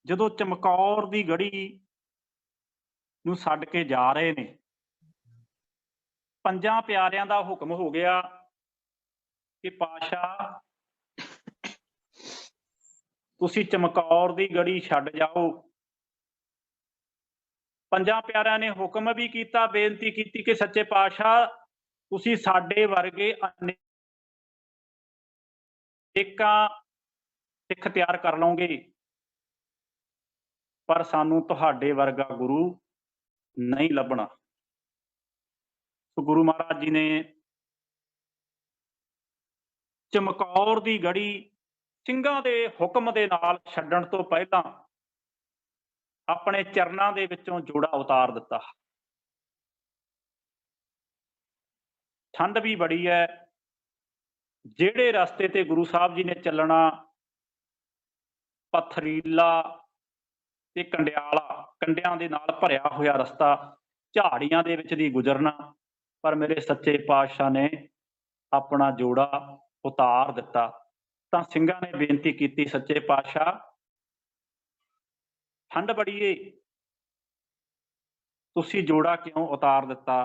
ਜਦੋਂ ਚਮਕੌਰ ਦੀ ਗੜੀ ਨੂੰ ਛੱਡ ਕੇ ਜਾ ਰਹੇ ਨੇ, ਪੰਜਾਂ ਪਿਆਰਿਆਂ ਦਾ ਹੁਕਮ ਹੋ ਗਿਆ ਕਿ ਪਾਤਸ਼ਾਹ ਤੁਸੀਂ ਚਮਕੌਰ ਦੀ ਗੜੀ ਛੱਡ ਜਾਓ। ਪੰਜਾਂ ਪਿਆਰਿਆਂ ਨੇ ਹੁਕਮ ਵੀ ਕੀਤਾ, ਬੇਨਤੀ ਕੀਤੀ ਕਿ ਸੱਚੇ ਪਾਤਸ਼ਾਹ ਤੁਸੀਂ ਸਾਡੇ ਵਰਗੇ ਅਨੇਕਾਂ ਸਿੱਖ ਤਿਆਰ ਕਰ ਲਓਗੇ, ਪਰ ਸਾਨੂੰ ਤੁਹਾਡੇ ਵਰਗਾ ਗੁਰੂ ਨਹੀਂ ਲੱਭਣਾ। ਸੋ ਗੁਰੂ ਮਹਾਰਾਜ ਜੀ ਨੇ ਚਮਕੌਰ ਦੀ ਗੜੀ ਸਿੰਘਾਂ ਦੇ ਹੁਕਮ ਦੇ ਨਾਲ ਛੱਡਣ ਤੋਂ ਪਹਿਲਾਂ ਆਪਣੇ ਚਰਨਾਂ ਦੇ ਵਿੱਚੋਂ ਜੋੜਾ ਉਤਾਰ ਦਿੱਤਾ। ਠੰਡ ਵੀ ਬੜੀ ਹੈ। ਜਿਹੜੇ ਰਸਤੇ ਤੇ ਗੁਰੂ ਸਾਹਿਬ ਜੀ ਨੇ ਚੱਲਣਾ ਪਥਰੀਲਾ ਤੇ ਕੰਡਿਆਂ ਦੇ ਨਾਲ ਭਰਿਆ ਹੋਇਆ ਰਸਤਾ, ਝਾੜੀਆਂ ਦੇ ਵਿੱਚ ਦੀ ਗੁਜ਼ਰਨਾ, ਪਰ ਮੇਰੇ ਸੱਚੇ ਪਾਤਸ਼ਾਹ ਨੇ ਆਪਣਾ ਜੋੜਾ ਉਤਾਰ ਦਿੱਤਾ। ਤਾਂ ਸਿੰਘਾਂ ਨੇ ਬੇਨਤੀ ਕੀਤੀ, ਸੱਚੇ ਪਾਤਸ਼ਾਹ ਠੰਡ ਬੜੀ ਏ, ਤੁਸੀਂ ਜੋੜਾ ਕਿਉਂ ਉਤਾਰ ਦਿੱਤਾ?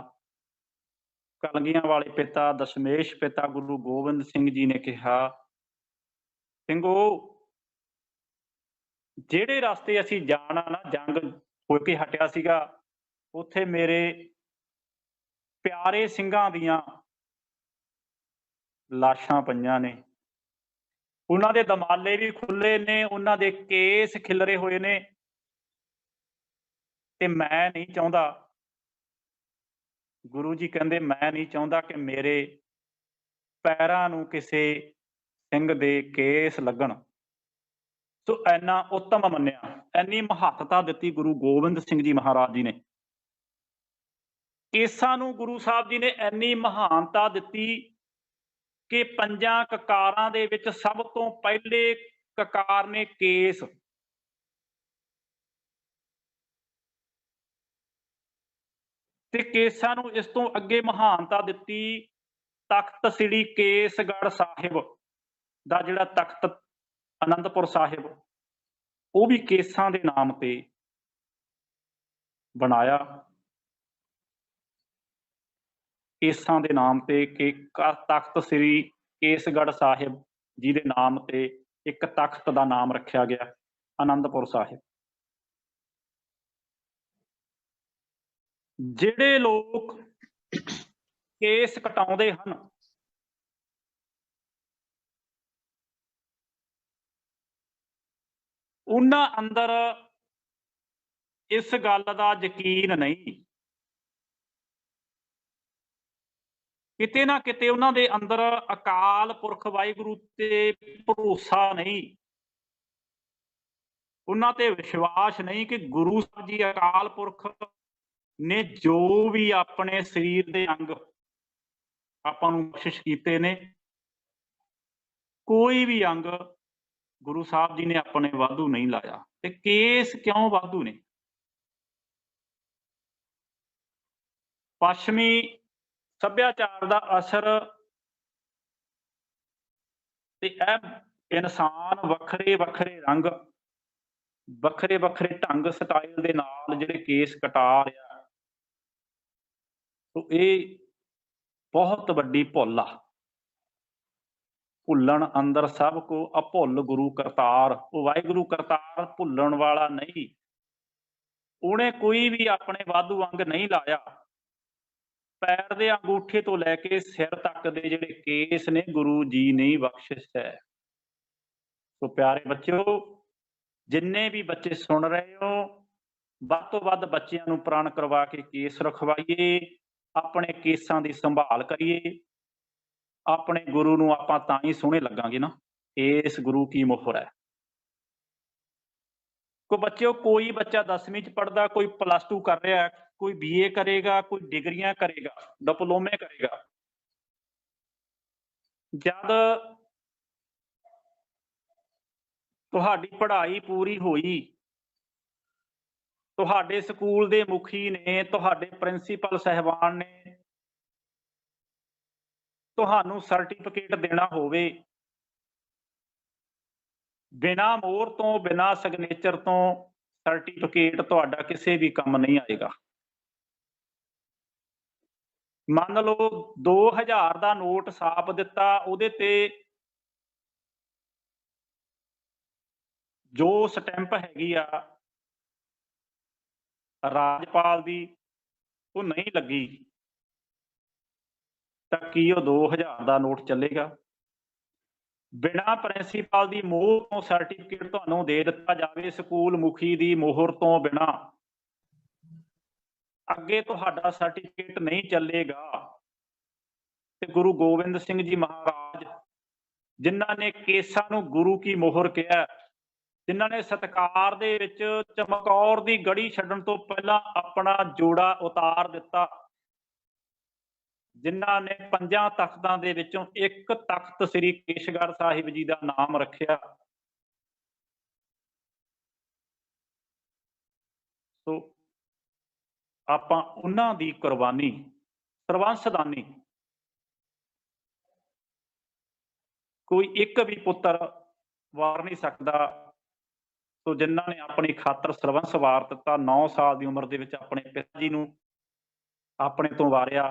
ਕਲਗੀਆਂ ਵਾਲੇ ਪਿਤਾ ਦਸ਼ਮੇਸ਼ ਪਿਤਾ ਗੁਰੂ ਗੋਬਿੰਦ ਸਿੰਘ ਜੀ ਨੇ ਕਿਹਾ, ਸਿੰਘੋ ਜਿਹੜੇ ਰਸਤੇ ਅਸੀਂ ਜਾਣਾ ਨਾ, ਜੰਗ ਹੋ ਕੇ ਹਟਿਆ ਸੀਗਾ, ਉੱਥੇ ਮੇਰੇ ਪਿਆਰੇ ਸਿੰਘਾਂ ਦੀਆਂ ਲਾਸ਼ਾਂ ਪਈਆਂ ਨੇ, ਉਹਨਾਂ ਦੇ ਦਮਾਲੇ ਵੀ ਖੁੱਲੇ ਨੇ, ਉਹਨਾਂ ਦੇ ਕੇਸ ਖਿਲਰੇ ਹੋਏ ਨੇ, ਤੇ ਮੈਂ ਨਹੀਂ ਚਾਹੁੰਦਾ, ਗੁਰੂ ਜੀ ਕਹਿੰਦੇ ਮੈਂ ਨਹੀਂ ਚਾਹੁੰਦਾ ਕਿ ਮੇਰੇ ਪੈਰਾਂ ਨੂੰ ਕਿਸੇ ਸਿੰਘ ਦੇ ਕੇਸ ਲੱਗਣ। ਸੋ ਇੰਨਾ ਉੱਤਮ ਮੰਨਿਆ, ਇੰਨੀ ਮਹੱਤਤਾ ਦਿੱਤੀ ਗੁਰੂ ਗੋਬਿੰਦ ਸਿੰਘ ਜੀ ਮਹਾਰਾਜ ਜੀ ਨੇ। ਕੇਸਾਂ ਨੂੰ ਗੁਰੂ ਸਾਹਿਬ ਜੀ ਨੇ ਇੰਨੀ ਮਹਾਨਤਾ ਦਿੱਤੀ ਕਿ ਪੰਜਾਂ ਕਕਾਰਾਂ ਦੇ ਵਿੱਚ ਸਭ ਤੋਂ ਪਹਿਲੇ ਕਕਾਰ ਨੇ ਕੇਸ। ਤੇ ਕੇਸਾਂ ਨੂੰ ਇਸ ਤੋਂ ਅੱਗੇ ਮਹਾਨਤਾ ਦਿੱਤੀ ਤਖਤ ਸ੍ਰੀ ਕੇਸਗੜ੍ਹ ਸਾਹਿਬ ਦਾ, ਜਿਹੜਾ ਤਖਤ ਅਨੰਦਪੁਰ ਸਾਹਿਬ, ਉਹ ਵੀ ਕੇਸਾਂ ਦੇ ਨਾਮ ਤੇ ਬਣਾਇਆ। ਕੇਸਾਂ ਦੇ ਨਾਮ ਤੇ ਕਿ ਤਖਤ ਸ੍ਰੀ ਕੇਸਗੜ੍ਹ ਸਾਹਿਬ ਜੀ ਦੇ ਨਾਮ ਤੇ ਇੱਕ ਤਖਤ ਦਾ ਨਾਮ ਰੱਖਿਆ ਗਿਆ, ਅਨੰਦਪੁਰ ਸਾਹਿਬ। ਜਿਹੜੇ ਲੋਕ ਕੇਸ ਕਟਾਉਂਦੇ ਹਨ, ਉਹਨਾਂ ਅੰਦਰ ਇਸ ਗੱਲ ਦਾ ਯਕੀਨ ਨਹੀਂ, ਕਿਤੇ ਨਾ ਕਿਤੇ ਉਹਨਾਂ ਦੇ ਅੰਦਰ ਅਕਾਲ ਪੁਰਖ ਵਾਹਿਗੁਰੂ ਤੇ ਭਰੋਸਾ ਨਹੀਂ, ਉਹਨਾਂ ਤੇ ਵਿਸ਼ਵਾਸ ਨਹੀਂ ਕਿ ਗੁਰੂ ਸਾਹਿਬ ਜੀ ਅਕਾਲ ਪੁਰਖ ਨੇ ਜੋ ਵੀ ਆਪਣੇ ਸਰੀਰ ਦੇ ਅੰਗ ਆਪਾਂ ਨੂੰ ਬਖਸ਼ਿਸ਼ ਕੀਤੇ ਨੇ, ਕੋਈ ਵੀ ਅੰਗ ਗੁਰੂ ਸਾਹਿਬ ਜੀ ਨੇ ਆਪਣੇ ਵਾਧੂ ਨਹੀਂ ਲਾਇਆ। ਤੇ ਕੇਸ ਕਿਉਂ ਵਾਧੂ ਨੇ? ਪੱਛਮੀ ਸੱਭਿਆਚਾਰ ਦਾ ਅਸਰ ਤੇ ਇਹ ਇਨਸਾਨ ਵੱਖਰੇ ਵੱਖਰੇ ਰੰਗ ਵੱਖਰੇ ਵੱਖਰੇ ਢੰਗ ਸਟਾਈਲ ਦੇ ਨਾਲ ਜਿਹੜੇ ਕੇਸ ਕਟਾ ਰਿਹਾ, ਸੋ ਇਹ ਬਹੁਤ ਵੱਡੀ ਭੁੱਲ ਆ। ਭੁੱਲਣ ਅੰਦਰ ਸਭ ਕੋ ਅਭੁੱਲ ਗੁਰੂ ਕਰਤਾਰ। ਉਹ ਵਾਹਿਗੁਰੂ ਕਰਤਾਰ ਭੁੱਲਣ ਵਾਲਾ ਨਹੀਂ, ਉਹਨੇ ਕੋਈ ਵੀ ਆਪਣੇ ਵਾਧੂ ਅੰਗ ਨਹੀਂ ਲਾਇਆ। ਪੈਰ ਦੇ ਅੰਗੂਠੇ ਤੋਂ ਲੈ ਕੇ ਸਿਰ ਤੱਕ ਦੇ ਜਿਹੜੇ ਕੇਸ ਨੇ ਗੁਰੂ ਜੀ ਨੇ ਬਖਸ਼ਿਸ਼ ਹੈ। ਸੋ ਪਿਆਰੇ ਬੱਚਿਓ, ਜਿੰਨੇ ਵੀ ਬੱਚੇ ਸੁਣ ਰਹੇ ਹੋ, ਵੱਧ ਤੋਂ ਵੱਧ ਬੱਚਿਆਂ ਨੂੰ ਪ੍ਰਣ ਕਰਵਾ ਕੇ ਕੇਸ ਰਖਵਾਈਏ, ਆਪਣੇ ਕੇਸਾਂ ਦੀ ਸੰਭਾਲ ਕਰੀਏ। ਆਪਣੇ ਗੁਰੂ ਨੂੰ ਆਪਾਂ ਤਾਂ ਹੀ ਸੋਹਣੇ ਲੱਗਾਂਗੇ ਨਾ, ਇਸ ਗੁਰੂ ਕੀ ਮੋਹਰ ਹੈ। ਕੋ ਬੱਚਿਓ, ਕੋਈ ਬੱਚਾ 10ਵੀਂ ਚ ਪੜ੍ਹਦਾ, ਕੋਈ +2 ਕਰ ਰਿਹਾ, ਕੋਈ BA ਕਰੇਗਾ, ਕੋਈ ਡਿਗਰੀਆਂ ਕਰੇਗਾ, ਡਿਪਲੋਮੇ ਕਰੇਗਾ। ਜਦ ਤੁਹਾਡੀ ਪੜ੍ਹਾਈ ਪੂਰੀ ਹੋਈ, ਤੁਹਾਡੇ ਸਕੂਲ ਦੇ ਮੁਖੀ ਨੇ, ਤੁਹਾਡੇ ਪ੍ਰਿੰਸੀਪਲ ਸਾਹਿਬਾਨ ਨੇ ਤੁਹਾਨੂੰ ਸਰਟੀਫਿਕੇਟ ਦੇਣਾ ਹੋਵੇ, ਬਿਨਾਂ ਮੋਹਰ ਤੋਂ, ਬਿਨਾਂ ਸਿਗਨੇਚਰ ਤੋਂ ਸਰਟੀਫਿਕੇਟ ਤੁਹਾਡਾ ਕਿਸੇ ਵੀ ਕੰਮ ਨਹੀਂ ਆਏਗਾ। ਮੰਨ ਲਓ 2000 ਦਾ ਨੋਟ ਛਾਪ ਦਿੱਤਾ, ਉਹਦੇ ਤੇ ਜੋ ਸਟੈਂਪ ਹੈਗੀ ਆ ਰਾਜਪਾਲ ਦੀ, ਉਹ ਨਹੀਂ ਲੱਗੀ, ਤਾਂ ਕੀ ਉਹ 2000 ਦਾ ਨੋਟ ਚੱਲੇਗਾ? ਬਿਨਾਂ ਪ੍ਰਿੰਸੀਪਲ ਦੀ ਮੋਹਰ ਤੋਂ ਸਰਟੀਫਿਕੇਟ ਤੁਹਾਨੂੰ ਦੇ ਦਿੱਤਾ ਜਾਵੇ, ਸਕੂਲ ਮੁਖੀ ਦੀ ਮੋਹਰ ਤੋਂ ਬਿਨਾਂ, ਅੱਗੇ ਤੁਹਾਡਾ ਸਰਟੀਫਿਕੇਟ ਨਹੀਂ ਚੱਲੇਗਾ। ਤੇ ਗੁਰੂ ਗੋਬਿੰਦ ਸਿੰਘ ਜੀ ਮਹਾਰਾਜ, ਜਿਨ੍ਹਾਂ ਨੇ ਕੇਸਾਂ ਨੂੰ ਗੁਰੂ ਕੀ ਮੋਹਰ ਕਿਹਾ, ਜਿਨ੍ਹਾਂ ਨੇ ਸਤਿਕਾਰ ਦੇ ਵਿੱਚ ਚਮਕੌਰ ਦੀ ਗੜੀ ਛੱਡਣ ਤੋਂ ਪਹਿਲਾਂ ਆਪਣਾ ਜੋੜਾ ਉਤਾਰ ਦਿੱਤਾ, ਜਿਨ੍ਹਾਂ ਨੇ 5 ਤਖਤਾਂ ਦੇ ਵਿੱਚੋਂ ਇੱਕ ਤਖਤ ਸ੍ਰੀ ਕੇਸਗੜ੍ਹ ਸਾਹਿਬ ਜੀ ਦਾ ਨਾਮ ਰੱਖਿਆ। ਸੋ ਆਪਾਂ ਉਹਨਾਂ ਦੀ ਕੁਰਬਾਨੀ, ਸਰਬੰਸਦਾਨੀ, ਕੋਈ ਇੱਕ ਵੀ ਪੁੱਤਰ ਵਾਰ ਨਹੀਂ ਸਕਦਾ। ਸੋ ਜਿਨ੍ਹਾਂ ਨੇ ਆਪਣੀ ਖਾਤਰ ਸਰਬੰਸ ਵਾਰ ਦਿੱਤਾ, 9 ਸਾਲ ਦੀ ਉਮਰ ਦੇ ਵਿੱਚ ਆਪਣੇ ਪਿਤਾ ਜੀ ਨੂੰ ਆਪਣੇ ਤੋਂ ਵਾਰਿਆ,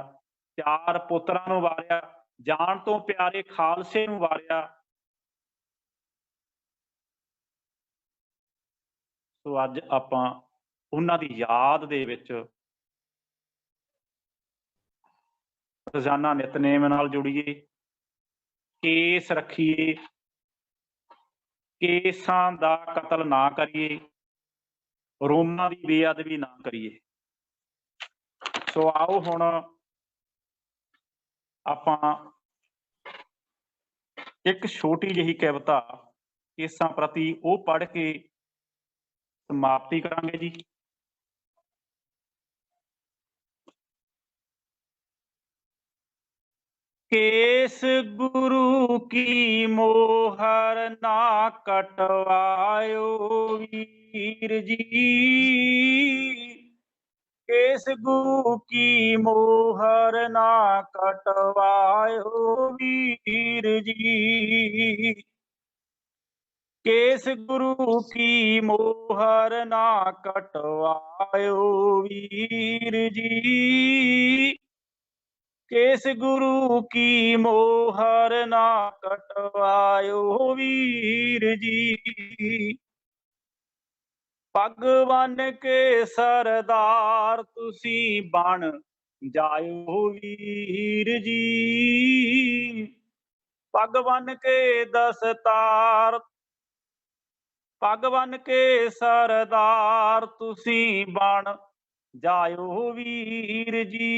4 ਪੁੱਤਰਾਂ ਨੂੰ ਵਾਰਿਆ, ਜਾਣ ਤੋਂ ਪਿਆਰੇ ਖਾਲਸੇ ਨੂੰ ਵਾਰਿਆ। ਸੋ ਅੱਜ ਆਪਾਂ ਉਹਨਾਂ ਦੀ ਯਾਦ ਦੇ ਵਿੱਚ ਰੋਜ਼ਾਨਾ ਨਿਤਨੇਮ ਨਾਲ ਜੁੜੀਏ, ਕੇਸ ਰੱਖੀਏ, ਕੇਸਾਂ ਦਾ ਕਤਲ ਨਾ ਕਰੀਏ, ਰੋਮਾਂ ਦੀ ਬੇਅਦਬੀ ਨਾ ਕਰੀਏ। ਸੋ ਆਓ ਹੁਣ ਆਪਾਂ ਇੱਕ ਛੋਟੀ ਜਿਹੀ ਕਵਿਤਾ ਕੇਸਾਂ ਪ੍ਰਤੀ ਉਹ ਪੜ੍ਹ ਕੇ ਸਮਾਪਤੀ ਕਰਾਂਗੇ ਜੀ। केस गुरु की मोहर ना कटवायो वीर जी, केस गुरु की मोहर ना कटवायो वीर जी, केस गुरु की मोहर ना कटवायो वीर जी, केस गुरु की मोहर ना कटवायो वीर जी, पग बन के सरदार तुसी बन जायो वीर जी, पग बन के दस्तार, पग बन के सरदार तुसी बन जायो वीर जी,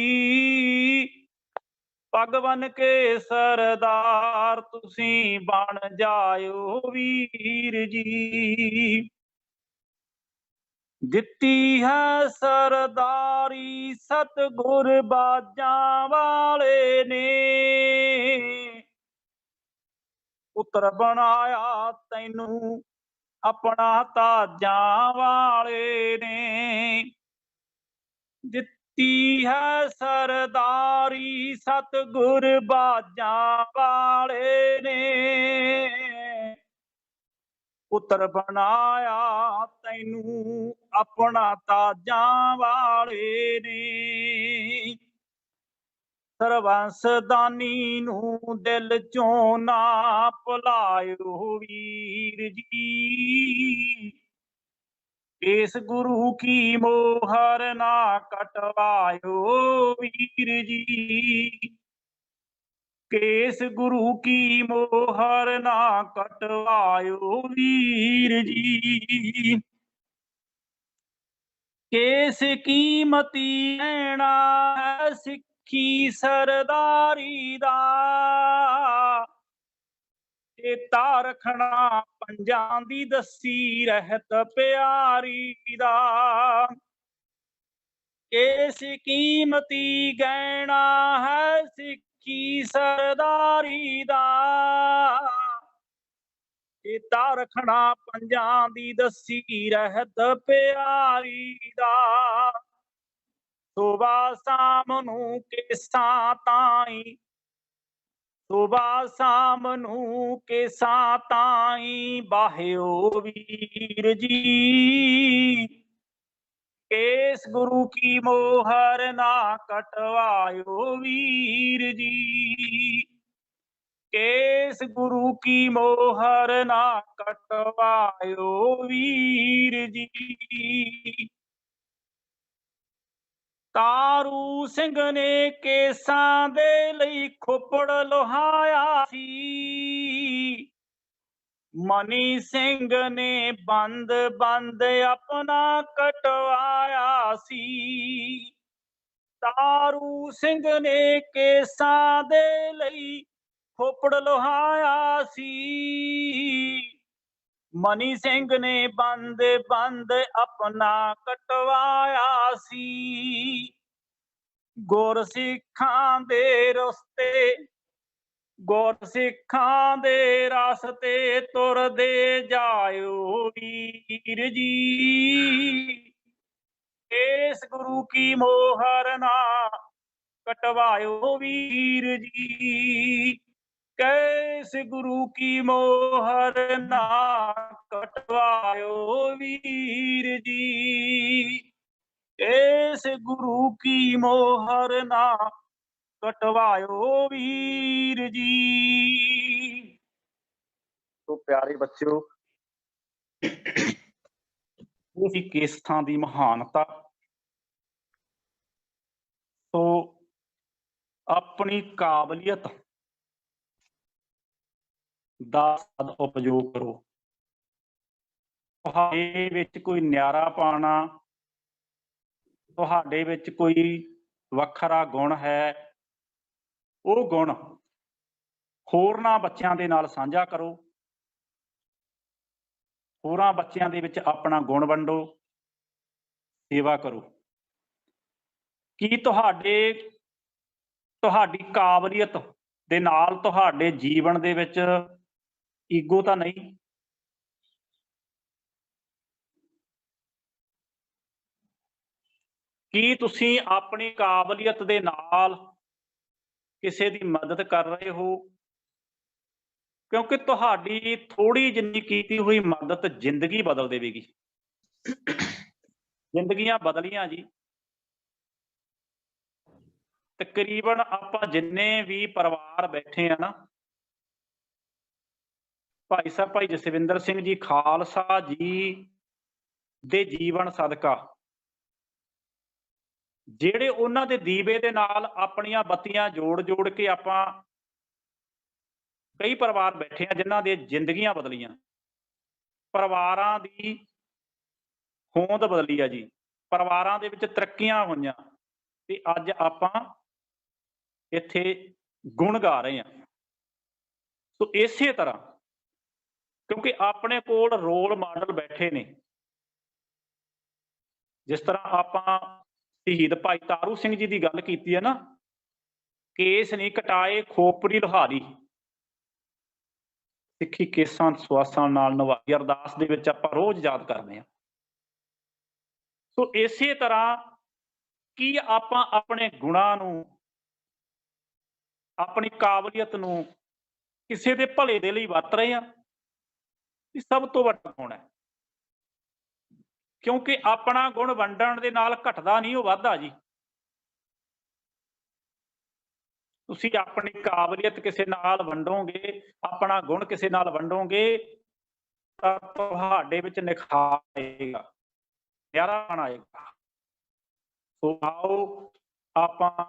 पग बन के सरदार तुसी बन जायो वीर जी, दिती है सरदारी सतगुर बाजां वाले ने, पुत्र बनाया तैनू अपना ताजां वाले ने, दिती है सरदारी सतगुर बाजां वाले ने, ਪੁੱਤਰ ਬਣਾਇਆ ਤੈਨੂੰ ਆਪਣਾ ਤਾਜਾਂ ਵਾਲੇ ਨੇ। ਸਰਬੰਸ ਦਾਨੀ ਨੂੰ ਦਿਲ ਚੋਂ ਨਾ ਭੁਲਾਇਓ ਵੀਰ ਜੀ। ਇਸ ਗੁਰੂ ਕੀ ਮੋਹਰ ਨਾ ਕਟਵਾਇਓ ਵੀਰ ਜੀ। ਕੇਸ ਗੁਰੂ ਕੀ ਮੋਹਰ ਨਾ ਕਟਵਾਇਓ ਵੀਰ ਜੀ। ਕੇਸ ਕੀਮਤੀ ਲੈਣਾ ਹੈ ਸਿੱਖੀ ਸਰਦਾਰੀ ਦਾ। ਚੇਤਾ ਰੱਖਣਾ ਪੰਜਾਂ ਦੀ ਦੱਸੀ ਰਹਿਤ ਪਿਆਰੀ ਦਾ। ਕੇਸ ਕੀਮਤੀ ਗਹਿਣਾ ਹੈ ਸਿੱਖੀ ਸਰਦਾਰੀ ਦਾ। ਚੇਤਾ ਰੱਖਣਾ ਪੰਜਾਂ ਦੀ ਦੱਸੀ ਰਹਿਤ ਪਿਆਰੀ ਦਾ। ਸੁਬਹ ਸ਼ਾਮ ਨੂੰ ਕੇਸਾਂ ਤਾਈਂ, ਸੁਬਹ ਸ਼ਾਮ ਨੂੰ ਕੇਸਾਂ ਤਾਈਂ ਬਾਹਿਓ ਵੀਰ ਜੀ। ਕੇਸ ਗੁਰੂ ਕੀ ਮੋਹਰ ਨਾ ਕਟਵਾਇਓ ਵੀਰ ਜੀ। ਕੇਸ ਗੁਰੂ ਕੀ ਮੋਹਰ ਨਾ ਕਟਵਾਇਓ ਵੀਰ ਜੀ। ਤਾਰੂ ਸਿੰਘ ਨੇ ਕੇਸਾਂ ਦੇ ਲਈ ਖੋਪੜ ਲੋਹਾਇਆ ਸੀ। ਮਨੀ ਸਿੰਘ ਨੇ ਬੰਦ ਬੰਦ ਆਪਣਾ ਕਟਵਾਇਆ ਸੀ। ਤਾਰੂ ਸਿੰਘ ਨੇ ਕੇਸਾਂ ਦੇ ਲਈ ਖੋਪੜ ਲੋਹਾਇਆ ਸੀ। ਮਨੀ ਸਿੰਘ ਨੇ ਬੰਦ ਬੰਦ ਆਪਣਾ ਕਟਵਾਇਆ ਸੀ। ਗੁਰਸਿੱਖਾਂ ਦੇ ਰਸਤੇ, ਗੁਰਸਿੱਖਾਂ ਦੇ ਰਸਤੇ ਤੁਰਦੇ ਜਾਇਓ ਵੀਰ ਜੀ। ਇਸ ਗੁਰੂ ਕੀ ਮੋਹਰ ਨਾ ਕਟਵਾਇਓ ਵੀਰ ਜੀ। ਕੈਸ ਗੁਰੂ ਕੀ ਮੋਹਰ ਨਾ ਕਟਵਾਇਓ ਵੀਰ ਜੀ। ਇਸ ਗੁਰੂ ਕੀ ਮੋਹਰ ਨਾ ਕਟਵਾਇਓ ਵੀਰ ਜੀ। ਤੋ ਪਿਆਰੇ ਬੱਚਿਓ, ਇਹ ਸੀ ਕੇਸਾਂ ਦੀ ਮਹਾਨਤਾ। ਸੋ ਆਪਣੀ ਕਾਬਲੀਅਤ ਦਾ ਸਦ ਉਪਯੋਗ ਕਰੋ। ਤੁਹਾਡੇ ਵਿੱਚ ਕੋਈ ਨਿਆਰਾ ਪਾਣਾ, ਤੁਹਾਡੇ ਵਿੱਚ ਕੋਈ ਵੱਖਰਾ ਗੁਣ ਹੈ, ਉਹ ਗੁਣ ਹੋਰਨਾਂ ਬੱਚਿਆਂ ਦੇ ਨਾਲ ਸਾਂਝਾ ਕਰੋ। ਹੋਰਾਂ ਬੱਚਿਆਂ ਦੇ ਵਿੱਚ ਆਪਣਾ ਗੁਣ ਵੰਡੋ, ਸੇਵਾ ਕਰੋ। ਕੀ ਤੁਹਾਡੀ ਕਾਬਲੀਅਤ ਦੇ ਨਾਲ ਤੁਹਾਡੇ ਜੀਵਨ ਦੇ ਵਿੱਚ ਈਗੋ ਤਾਂ ਨਹੀਂ? ਕੀ ਤੁਸੀਂ ਆਪਣੀ ਕਾਬਲੀਅਤ ਦੇ ਨਾਲ ਕਿਸੇ ਦੀ ਮਦਦ ਕਰ ਰਹੇ ਹੋ? ਕਿਉਂਕਿ ਤੁਹਾਡੀ ਥੋੜੀ ਜਿੰਨੀ ਕੀਤੀ ਹੋਈ ਮਦਦ ਜ਼ਿੰਦਗੀ ਬਦਲ ਦੇਵੇਗੀ। ਜ਼ਿੰਦਗੀਆਂ ਬਦਲੀਆਂ ਜੀ। ਤਕਰੀਬਨ ਆਪਾਂ ਜਿੰਨੇ ਵੀ ਪਰਿਵਾਰ ਬੈਠੇ ਆ ਨਾ, ਭਾਈ ਸਾਹਿਬ ਭਾਈ ਜਸਵਿੰਦਰ ਸਿੰਘ ਜੀ ਖਾਲਸਾ ਜੀ ਦੇ ਜੀਵਨ ਸਦਕਾ, ਜਿਹੜੇ ਉਹਨਾਂ ਦੇ ਦੀਵੇ ਦੇ ਨਾਲ ਆਪਣੀਆਂ ਬੱਤੀਆਂ ਜੋੜ ਜੋੜ ਕੇ ਆਪਾਂ ਕਈ ਪਰਿਵਾਰ ਬੈਠੇ ਆ ਜਿਨ੍ਹਾਂ ਦੀਆਂ ਜ਼ਿੰਦਗੀਆਂ ਬਦਲੀਆਂ, ਪਰਿਵਾਰਾਂ ਦੀ ਹੋਂਦ ਬਦਲੀ ਆ ਜੀ, ਪਰਿਵਾਰਾਂ ਦੇ ਵਿੱਚ ਤਰੱਕੀਆਂ ਹੋਈਆਂ, ਤੇ ਅੱਜ ਆਪਾਂ ਇੱਥੇ ਗੁਣ ਗਾ ਰਹੇ ਹਾਂ। ਸੋ ਇਸੇ ਤਰ੍ਹਾਂ, ਕਿਉਂਕਿ ਆਪਣੇ ਕੋਲ ਰੋਲ ਮਾਡਲ ਬੈਠੇ ਨੇ, ਜਿਸ ਤਰ੍ਹਾਂ ਆਪਾਂ ਸ਼ਹੀਦ ਭਾਈ ਤਾਰੂ ਸਿੰਘ ਜੀ ਦੀ ਗੱਲ ਕੀਤੀ ਹੈ ਨਾ, ਕੇਸ ਨਹੀਂ ਕਟਾਏ ਖੋਪਰੀ ਲੋਹਾਰੀ, ਸਿੱਖੀ ਕੇਸਾਂ ਸਵਾਸਾਂ ਨਾਲ ਨਵਾਈ, ਅਰਦਾਸ ਦੇ ਵਿੱਚ ਆਪਾਂ ਰੋਜ਼ ਯਾਦ ਕਰਦੇ ਹਾਂ। ਸੋ ਇਸੇ ਤਰ੍ਹਾਂ ਕੀ ਆਪਾਂ ਆਪਣੇ ਗੁਣਾਂ ਨੂੰ, ਆਪਣੀ ਕਾਬਲੀਅਤ ਨੂੰ ਕਿਸੇ ਦੇ ਭਲੇ ਦੇ ਲਈ ਵਰਤ ਰਹੇ ਹਾਂ? ਇਹ ਸਭ ਤੋਂ ਵੱਡਾ ਗੁਣ ਹੈ, ਕਿਉਂਕਿ ਆਪਣਾ ਗੁਣ ਵੰਡਣ ਦੇ ਨਾਲ ਘਟਦਾ ਨਹੀਂ, ਉਹ ਵੱਧਦਾ ਜੀ। ਤੁਸੀਂ ਆਪਣੀ ਕਾਬਲੀਅਤ ਕਿਸੇ ਨਾਲ ਵੰਡੋਗੇ, ਆਪਣਾ ਗੁਣ ਕਿਸੇ ਨਾਲ ਵੰਡੋਗੇ ਤਾਂ ਤੁਹਾਡੇ ਵਿੱਚ ਨਿਖਾਰ ਆਏਗਾ, ਨਿਆਰਾਪਣ ਆਏਗਾ। ਸੋ ਆਓ ਆਪਾਂ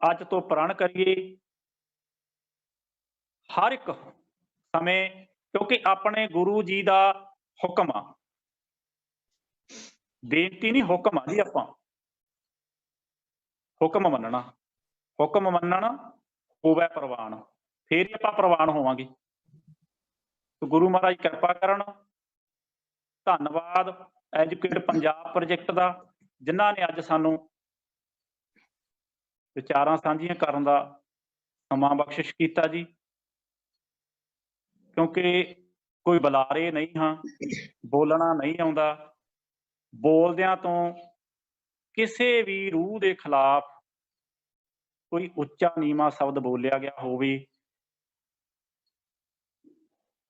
ਅੱਜ ਤੋਂ ਪ੍ਰਣ ਕਰੀਏ ਹਰ ਇੱਕ ਸਮੇਂ, ਕਿਉਂਕਿ ਆਪਣੇ ਗੁਰੂ ਜੀ ਦਾ ਹੁਕਮ ਆ, ਬੇਨਤੀ ਨਹੀਂ ਹੁਕਮ ਆ ਜੀ। ਆਪਾਂ ਹੁਕਮ ਮੰਨਣਾ, ਹੁਕਮ ਮੰਨਣਾ ਹੋਵੇ ਪ੍ਰਵਾਨ, ਫੇਰ ਹੀ ਆਪਾਂ ਪ੍ਰਵਾਨ ਹੋਵਾਂਗੇ। ਤੇ ਗੁਰੂ ਮਹਾਰਾਜ ਕਿਰਪਾ ਕਰਨ। ਧੰਨਵਾਦ ਐਜੂਕੇਟ ਪੰਜਾਬ ਪ੍ਰੋਜੈਕਟ ਦਾ, ਜਿਨ੍ਹਾਂ ਨੇ ਅੱਜ ਸਾਨੂੰ ਵਿਚਾਰਾਂ ਸਾਂਝੀਆਂ ਕਰਨ ਦਾ ਸਮਾਂ ਬਖਸ਼ਿਸ਼ ਕੀਤਾ ਜੀ। ਕਿਉਂਕਿ ਕੋਈ ਬੁਲਾਰੇ ਨਹੀਂ ਹਾਂ, ਬੋਲਣਾ ਨਹੀਂ ਆਉਂਦਾ, ਬੋਲਦਿਆਂ ਤੋਂ ਕਿਸੇ ਵੀ ਰੂਹ ਦੇ ਖਿਲਾਫ ਕੋਈ ਉੱਚਾ ਨੀਵਾਂ ਸ਼ਬਦ ਬੋਲਿਆ ਗਿਆ ਹੋਵੇ,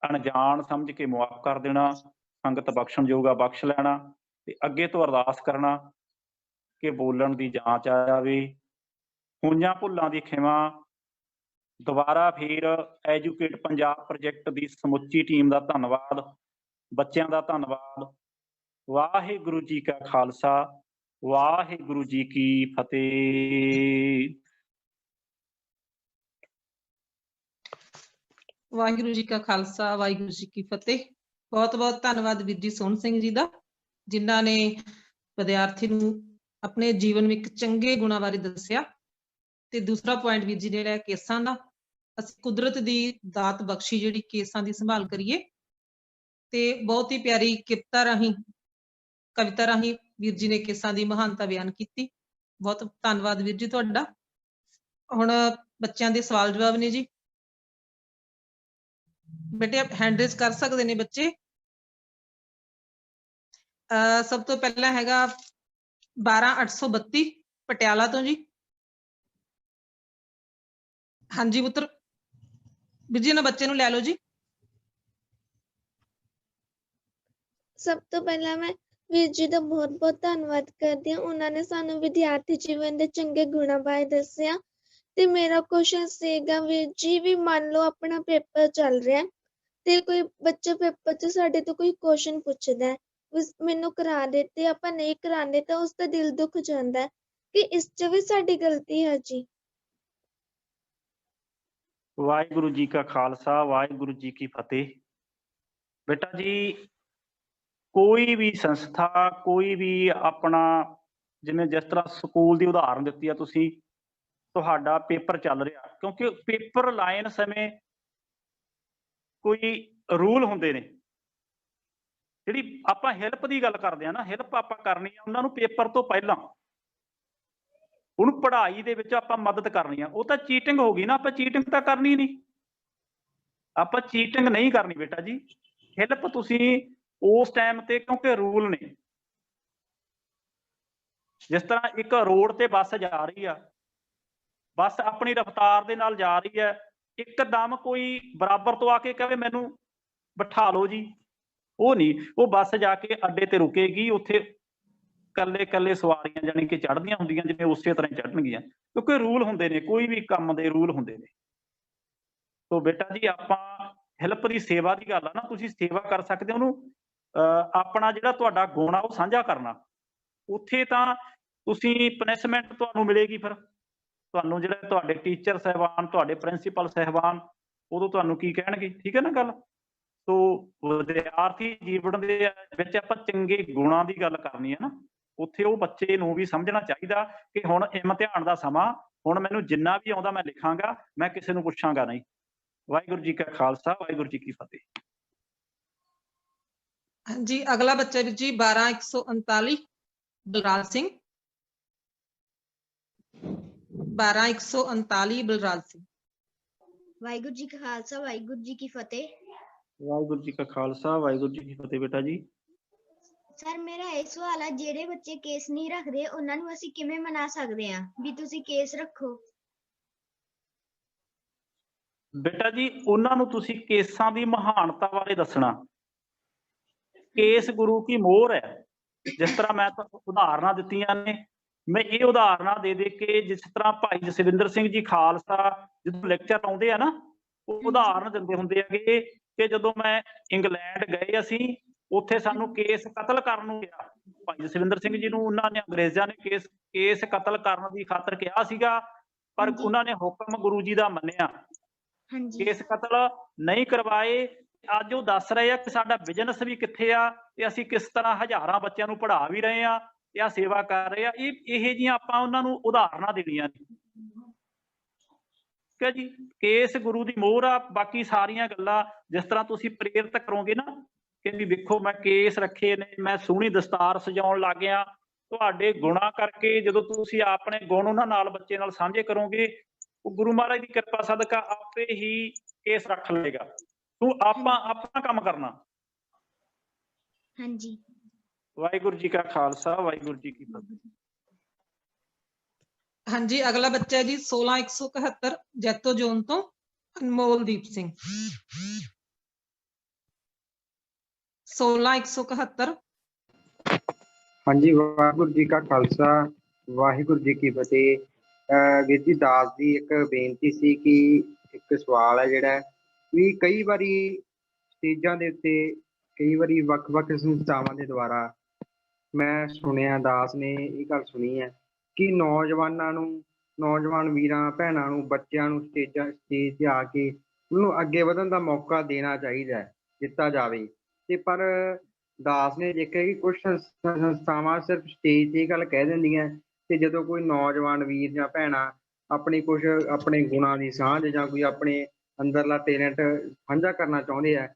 ਅਣਜਾਣ ਸਮਝ ਕੇ ਮੁਆਫ ਕਰ ਦੇਣਾ, ਸੰਗਤ ਬਖਸ਼ਣਯੋਗ ਆ ਬਖਸ਼ ਲੈਣਾ, ਤੇ ਅੱਗੇ ਤੋਂ ਅਰਦਾਸ ਕਰਨਾ ਕਿ ਬੋਲਣ ਦੀ ਜਾਂਚ ਆ ਜਾਵੇ, ਹੋਈਆਂ ਭੁੱਲਾਂ ਦੀ ਖਿਮਾ। ਦੁਬਾਰਾ ਫਿਰ ਐਜੂਕੇਟ ਪੰਜਾਬ ਪ੍ਰੋਜੈਕਟ ਦੀ ਸਮੁੱਚੀ ਟੀਮ ਦਾ ਧੰਨਵਾਦ, ਬੱਚਿਆਂ ਦਾ ਧੰਨਵਾਦ। ਵਾਹਿਗੁਰੂ ਜੀ ਕਾ ਖਾਲਸਾ, ਵਾਹਿਗੁਰੂ ਜੀ ਕੀ ਫਤਿਹ। ਵਾਹਿਗੁਰੂ ਜੀ ਕਾ ਖਾਲਸਾ, ਵਾਹਿਗੁਰੂ ਜੀ ਕੀ ਫਤਿਹ। ਬਹੁਤ ਬਹੁਤ ਧੰਨਵਾਦ ਵੀਰ ਜੀ ਸੋਹਣ ਸਿੰਘ ਜੀ ਦਾ, ਜਿਨ੍ਹਾਂ ਨੇ ਵਿਦਿਆਰਥੀ ਨੂੰ ਆਪਣੇ ਜੀਵਨ ਵਿੱਚ ਚੰਗੇ ਗੁਣਾਂ ਬਾਰੇ ਦੱਸਿਆ। ਤੇ ਦੂਸਰਾ ਪੁਆਇੰਟ ਵੀਰ ਜੀ ਨੇ ਲਿਆ ਕੇਸਾਂ ਦਾ। ਅਸੀਂ ਕੁਦਰਤ ਦੀ ਦਾਤ ਬਖਸ਼ੀ ਜਿਹੜੀ ਕੇਸਾਂ ਦੀ ਸੰਭਾਲ ਕਰੀਏ, ਤੇ ਬਹੁਤ ਹੀ ਪਿਆਰੀ ਕਿਰਤਾ ਰਾਹੀਂ, ਕਵਿਤਾ ਰਾਹੀਂ ਵੀਰ ਜੀ ਨੇ ਕੇਸਾਂ ਦੀ ਮਹਾਨਤਾ ਬਿਆਨ ਕੀਤੀ। ਬਹੁਤ ਧੰਨਵਾਦ ਵੀਰ ਜੀ ਤੁਹਾਡਾ। ਹੁਣ ਬੱਚਿਆਂ ਦੇ ਸਵਾਲ ਜਵਾਬ ਨੇ ਜੀ। ਬੇਟੇ ਹੈਂਡ ਰੇਜ਼ ਕਰ ਸਕਦੇ ਨੇ ਬੱਚੇ। ਸਭ ਤੋਂ ਪਹਿਲਾਂ ਹੈਗਾ 12832 ਪਟਿਆਲਾ ਤੋਂ ਜੀ। ਹਾਂਜੀ ਪੁੱਤਰ, ਵੀਰ ਜੀ ਇਹਨਾਂ ਬੱਚੇ ਨੂੰ ਲੈ ਲਓ ਜੀ। ਸਭ ਤੋਂ ਪਹਿਲਾਂ ਮੈਂ ਵੀਰ ਜੀ ਦਾ ਬਹੁਤ-ਬਹੁਤ ਧੰਨਵਾਦ ਕਰਦੀ ਹਾਂ। ਉਹਨਾਂ ਨੇ ਸਾਨੂੰ ਵਿਦਿਆਰਥੀ ਜੀਵਨ ਦੇ ਚੰਗੇ ਗੁਣਾਂ ਬਾਰੇ ਦੱਸਿਆ। ਤੇ ਮੇਰਾ ਕੁਐਸਚਨ ਸੀਗਾ ਵੀਰ ਜੀ, ਵੀ ਮੰਨ ਲਓ ਆਪਣਾ ਪੇਪਰ ਚੱਲ ਰਿਹਾ ਤੇ ਕੋਈ ਬੱਚਾ ਪੇਪਰ 'ਚ ਸਾਡੇ ਤੋਂ ਕੋਈ ਕੁਐਸਚਨ ਪੁੱਛਦਾ ਹੈ, ਮੈਨੂੰ ਕਰਾ ਦੇ ਤੇ ਆਪਾਂ ਨਹੀਂ ਕਰਾਉਂਦੇ ਤਾਂ ਉਸਦਾ ਦਿਲ ਦੁੱਖ ਜਾਂਦਾ ਹੈ, ਕਿ ਇਸ 'ਚ ਵੀ ਸਾਡੀ ਗਲਤੀ ਹੈ ਜੀ। ਵਾਹਿਗੁਰੂ ਜੀ ਕਾ ਖਾਲਸਾ, ਵਾਹਿਗੁਰੂ ਜੀ ਕੀ ਫਤਿਹ। ਬੇਟਾ ਜੀ, ਕੋਈ ਵੀ ਸੰਸਥਾ, ਕੋਈ ਵੀ ਆਪਣਾ, ਜਿਵੇਂ ਜਿਸ ਤਰ੍ਹਾਂ ਸਕੂਲ ਦੀ ਉਦਾਹਰਨ ਦਿੱਤੀ ਆ ਤੁਸੀਂ, ਤੁਹਾਡਾ ਪੇਪਰ ਚੱਲ ਰਿਹਾ, ਕਿਉਂਕਿ ਪੇਪਰ ਲਾਈਨ ਸਮੇਂ ਕੋਈ ਰੂਲ ਹੁੰਦੇ ਨੇ। ਜਿਹੜੀ ਆਪਾਂ ਹੈਲਪ ਦੀ ਗੱਲ ਕਰਦੇ ਆ ਨਾ, ਹੈਲਪ ਆਪਾਂ ਕਰਨੀ ਆ ਉਹਨਾਂ ਨੂੰ ਪੇਪਰ ਤੋਂ ਪਹਿਲਾਂ, ਉਹਨੂੰ ਪੜ੍ਹਾਈ ਦੇ ਵਿੱਚ ਆਪਾਂ ਮਦਦ ਕਰਨੀ ਆ। ਉਹ ਤਾਂ ਚੀਟਿੰਗ ਹੋ ਗਈ ਨਾ, ਆਪਾਂ ਚੀਟਿੰਗ ਤਾਂ ਕਰਨੀ ਨਹੀਂ, ਆਪਾਂ ਚੀਟਿੰਗ ਨਹੀਂ ਕਰਨੀ ਬੇਟਾ ਜੀ। ਹੈਲਪ ਤੁਸੀਂ ਉਸ ਟਾਈਮ ਤੇ, ਕਿਉਂਕਿ ਰੂਲ ਨੇ। ਜਿਸ ਤਰ੍ਹਾਂ ਇੱਕ ਰੋਡ ਤੇ ਬੱਸ ਜਾ ਰਹੀ ਆ, ਬੱਸ ਆਪਣੀ ਰਫ਼ਤਾਰ ਦੇ ਨਾਲ ਜਾ ਰਹੀ ਹੈ, ਇੱਕਦਮ ਕੋਈ ਬਰਾਬਰ ਤੋਂ ਆ ਕੇ ਕਹੇ ਮੈਨੂੰ ਬਿਠਾ ਲਓ ਜੀ, ਉਹ ਨਹੀਂ। ਉਹ ਬੱਸ ਜਾ ਕੇ ਅੱਡੇ ਤੇ ਰੁਕੇਗੀ, ਉੱਥੇ ਕੱਲੇ ਸਵਾਰੀਆਂ ਜਾਣੀ ਕਿ ਚੜ੍ਹਦੀਆਂ ਹੁੰਦੀਆਂ, ਜਿਵੇਂ ਉਸੇ ਤਰ੍ਹਾਂ ਹੀ ਚੜ੍ਹਨਗੀਆਂ, ਕਿਉਂਕਿ ਰੂਲ ਹੁੰਦੇ ਨੇ, ਕੋਈ ਵੀ ਕੰਮ ਦੇ ਰੂਲ ਹੁੰਦੇ ਨੇ। ਸੋ ਬੇਟਾ ਜੀ, ਆਪਾਂ ਹੈਲਪ ਦੀ ਸੇਵਾ ਦੀ ਗੱਲ ਆ ਨਾ, ਤੁਸੀਂ ਸੇਵਾ ਕਰ ਸਕਦੇ ਹੋ। ਉਹਨੂੰ ਆਪਣਾ ਜਿਹੜਾ ਤੁਹਾਡਾ ਗੁਣ ਆ ਉਹ ਸਾਂਝਾ ਕਰਨਾ। ਉੱਥੇ ਤਾਂ ਤੁਸੀਂ ਪਨਿਸ਼ਮੈਂਟ ਤੁਹਾਨੂੰ ਮਿਲੇਗੀ, ਫਿਰ ਤੁਹਾਨੂੰ ਜਿਹੜਾ ਤੁਹਾਡੇ ਟੀਚਰ ਸਾਹਿਬਾਨ, ਤੁਹਾਡੇ ਪ੍ਰਿੰਸੀਪਲ ਸਾਹਿਬਾਨ, ਉਦੋਂ ਤੁਹਾਨੂੰ ਕੀ ਕਹਿਣਗੇ, ਠੀਕ ਹੈ ਨਾ ਗੱਲ। ਸੋ ਵਿਦਿਆਰਥੀ ਜੀਵਨ ਦੇ ਵਿੱਚ ਆਪਾਂ ਚੰਗੇ ਗੁਣਾਂ ਦੀ ਗੱਲ ਕਰਨੀ ਹੈ ਨਾ, ਉੱਥੇ ਉਹ ਬੱਚੇ ਨੂੰ ਵੀ ਸਮਝਣਾ ਚਾਹੀਦਾ ਕਿ ਹੁਣ ਇਮਤਿਹਾਨ ਦਾ ਸਮਾਂ, ਹੁਣ ਮੈਨੂੰ ਜਿੰਨਾ ਵੀ ਆਉਂਦਾ ਮੈਂ ਲਿਖਾਂਗਾ, ਮੈਂ ਕਿਸੇ ਨੂੰ ਪੁੱਛਾਂਗਾ ਨਹੀਂ। ਵਾਹਿਗੁਰੂ ਜੀ ਕਾ ਖਾਲਸਾ, ਵਾਹਿਗੁਰੂ ਜੀ ਕੀ ਫਤਿਹ। ਹਾਂਜੀ, ਅਗਲਾ ਬੱਚਾ ਵੀਰ ਜੀ 12139 ਬਲਰਾਜ ਸਿੰਘ। 12139 ਬਲਰਾਜ ਸਿੰਘ। ਵਾਹਿਗੁਰੂ ਜੀ ਕਾ ਖਾਲਸਾ, ਵਾਹਿਗੁਰੂ ਜੀ ਕੀ ਫਤਿਹ। ਵਾਹਿਗੁਰੂ ਜੀ ਕਾ ਖਾਲਸਾ, ਵਾਹਿਗੁਰੂ ਜੀ ਕੀ ਫਤਿਹ। ਬੇਟਾ ਜੀ, ਸਰ ਮੇਰਾ ਇਹ ਸਵਾਲ ਹੈ, ਜਿਹੜੇ ਬੱਚੇ ਕੇਸ ਨਹੀਂ ਰੱਖਦੇ ਉਹਨਾਂ ਨੂੰ ਅਸੀਂ ਕਿਵੇਂ ਮਨਾ ਸਕਦੇ ਹਾਂ ਵੀ ਤੁਸੀਂ ਕੇਸ ਰੱਖੋ? ਬੇਟਾ ਜੀ ਉਹਨਾਂ ਨੂੰ ਤੁਸੀਂ ਕੇਸਾਂ ਦੀ ਮਹਾਨਤਾ ਬਾਰੇ ਦੱਸਣਾ। ਕੇਸ ਗੁਰੂ ਕੀ ਮੋਹਰ ਹੈ। ਜਿਸ ਤਰ੍ਹਾਂ ਮੈਂ ਤੁਹਾਨੂੰ ਉਦਾਹਰਨਾਂ ਦਿੱਤੀਆਂ ਨੇ, ਮੈਂ ਇਹ ਉਦਾਹਰਨਾਂ ਦੇ ਕੇ, ਜਿਸ ਤਰ੍ਹਾਂ ਭਾਈ ਜਸਵਿੰਦਰ ਸਿੰਘ ਜੀ ਖਾਲਸਾ ਜਦੋਂ ਲੈਕਚਰ ਆਉਂਦੇ ਆ ਨਾ, ਉਹ ਉਦਾਹਰਨ ਦਿੰਦੇ ਹੁੰਦੇ ਹੈਗੇ ਕਿ ਜਦੋਂ ਮੈਂ ਇੰਗਲੈਂਡ ਗਏ ਅਸੀਂ, ਉੱਥੇ ਸਾਨੂੰ ਕੇਸ ਕਤਲ ਕਰਨ ਨੂੰ ਕਿਹਾ। ਭਾਈ ਜਸਵਿੰਦਰ ਸਿੰਘ ਜੀ ਨੂੰ ਉਹਨਾਂ ਨੇ ਅੰਗਰੇਜ਼ਾਂ ਨੇ ਕੇਸ ਕਤਲ ਕਰਨ ਦੀ ਖਾਤਰ ਕਿਹਾ ਸੀਗਾ, ਪਰ ਉਹਨਾਂ ਨੇ ਹੁਕਮ ਗੁਰੂ ਜੀ ਦਾ ਮੰਨਿਆ, ਕੇਸ ਕਤਲ ਨਹੀਂ ਕਰਵਾਏ। ਅੱਜ ਉਹ ਦੱਸ ਰਹੇ ਆ ਕਿ ਸਾਡਾ ਬਿਜ਼ਨਸ ਵੀ ਕਿੱਥੇ ਆ ਤੇ ਅਸੀਂ ਕਿਸ ਤਰ੍ਹਾਂ ਹਜ਼ਾਰਾਂ ਬੱਚਿਆਂ ਨੂੰ ਪੜ੍ਹਾ ਵੀ ਰਹੇ ਆ ਤੇ ਆ ਸੇਵਾ ਕਰ ਰਹੇ ਆ। ਇਹ ਜਿਹੀਆਂ ਆਪਾਂ ਉਹਨਾਂ ਨੂੰ ਉਦਾਹਰਨਾਂ ਦੇਣੀਆਂ ਨੇ। ਠੀਕ ਹੈ ਜੀ। ਕੇਸ ਗੁਰੂ ਦੀ ਮੋਹਰ ਆ। ਬਾਕੀ ਸਾਰੀਆਂ ਗੱਲਾਂ ਜਿਸ ਤਰ੍ਹਾਂ ਤੁਸੀਂ ਪ੍ਰੇਰਿਤ ਕਰੋਗੇ ਨਾ ਕਿ ਵੀ ਵੇਖੋ ਮੈਂ ਕੇਸ ਰੱਖੇ ਨੇ, ਮੈਂ ਸੋਹਣੀ ਦਸਤਾਰ ਸਜਾਉਣ ਲੱਗ ਗਿਆ, ਤੁਹਾਡੇ ਗੁਣਾਂ ਕਰਕੇ ਜਦੋਂ ਤੁਸੀਂ ਆਪਣੇ ਗੁਣ ਉਹਨਾਂ ਨਾਲ ਬੱਚੇ ਨਾਲ ਸਾਂਝੇ ਕਰੋਗੇ, ਉਹ ਗੁਰੂ ਮਹਾਰਾਜ ਦੀ ਕਿਰਪਾ ਸਦਕਾ ਆਪੇ ਹੀ ਕੇਸ ਰੱਖ ਲਏਗਾ। ਤੂੰ ਆਪਣਾ ਕੰਮ ਕਰਨਾ। ਹਾਂਜੀ। ਵਾਹਿਗੁਰੂ ਜੀ ਕਾ ਖਾਲਸਾ, ਵਾਹਿਗੁਰੂ ਜੀ ਕੀ ਫਤਿਹ। ਹਾਂਜੀ, ਅਗਲਾ ਬੱਚਾ ਹੈ ਜੀ 16171 ਜੈਤੋ ਜ਼ੋਨ ਤੋਂ ਅਨਮੋਲਦੀਪ ਸਿੰਘ। 16171। ਹਾਂਜੀ, ਵਾਹਿਗੁਰੂ ਜੀ ਕਾ ਖਾਲਸਾ, ਵਾਹਿਗੁਰੂ ਜੀ ਕੀ ਫਤਿਹ। ਵੀਰ ਜੀ, ਦਾਸ ਦੀ ਇੱਕ ਬੇਨਤੀ ਸੀ ਕਿ ਇੱਕ ਸਵਾਲ ਹੈ ਜਿਹੜਾ ਵੀ ਕਈ ਵਾਰੀ ਸਟੇਜਾਂ ਦੇ ਉੱਤੇ, ਕਈ ਵਾਰੀ ਵੱਖ-ਵੱਖ ਸੰਸਥਾਵਾਂ ਦੇ ਦੁਆਰਾ ਮੈਂ ਸੁਣਿਆ, ਦਾਸ ਨੇ ਇਹ ਗੱਲ ਸੁਣੀ ਹੈ ਕਿ ਨੌਜਵਾਨਾਂ ਨੂੰ, ਨੌਜਵਾਨ ਵੀਰਾਂ ਭੈਣਾਂ ਨੂੰ, ਬੱਚਿਆਂ ਨੂੰ ਸਟੇਜ 'ਤੇ ਆ ਕੇ ਉਹਨੂੰ ਅੱਗੇ ਵਧਣ ਦਾ ਮੌਕਾ ਦੇਣਾ ਚਾਹੀਦਾ, ਦਿੱਤਾ ਜਾਵੇ। ਤੇ ਪਰ ਦਾਸ ਨੇ ਦੇਖਿਆ ਕਿ ਕੁਛ ਸੰਸਥਾਵਾਂ ਸਿਰਫ ਸਟੇਜ 'ਤੇ ਇਹ ਗੱਲ ਕਹਿ ਦਿੰਦੀਆਂ, ਤੇ ਜਦੋਂ ਕੋਈ ਨੌਜਵਾਨ ਵੀਰ ਜਾਂ ਭੈਣਾਂ ਕੁਛ ਆਪਣੇ ਗੁਣਾਂ ਦੀ ਸਾਂਝ ਜਾਂ ਕੋਈ ਆਪਣੇ ਅੰਦਰਲਾ ਟੈਲੈਂਟ ਸਾਂਝਾ ਕਰਨਾ ਚਾਹੁੰਦੇ ਆ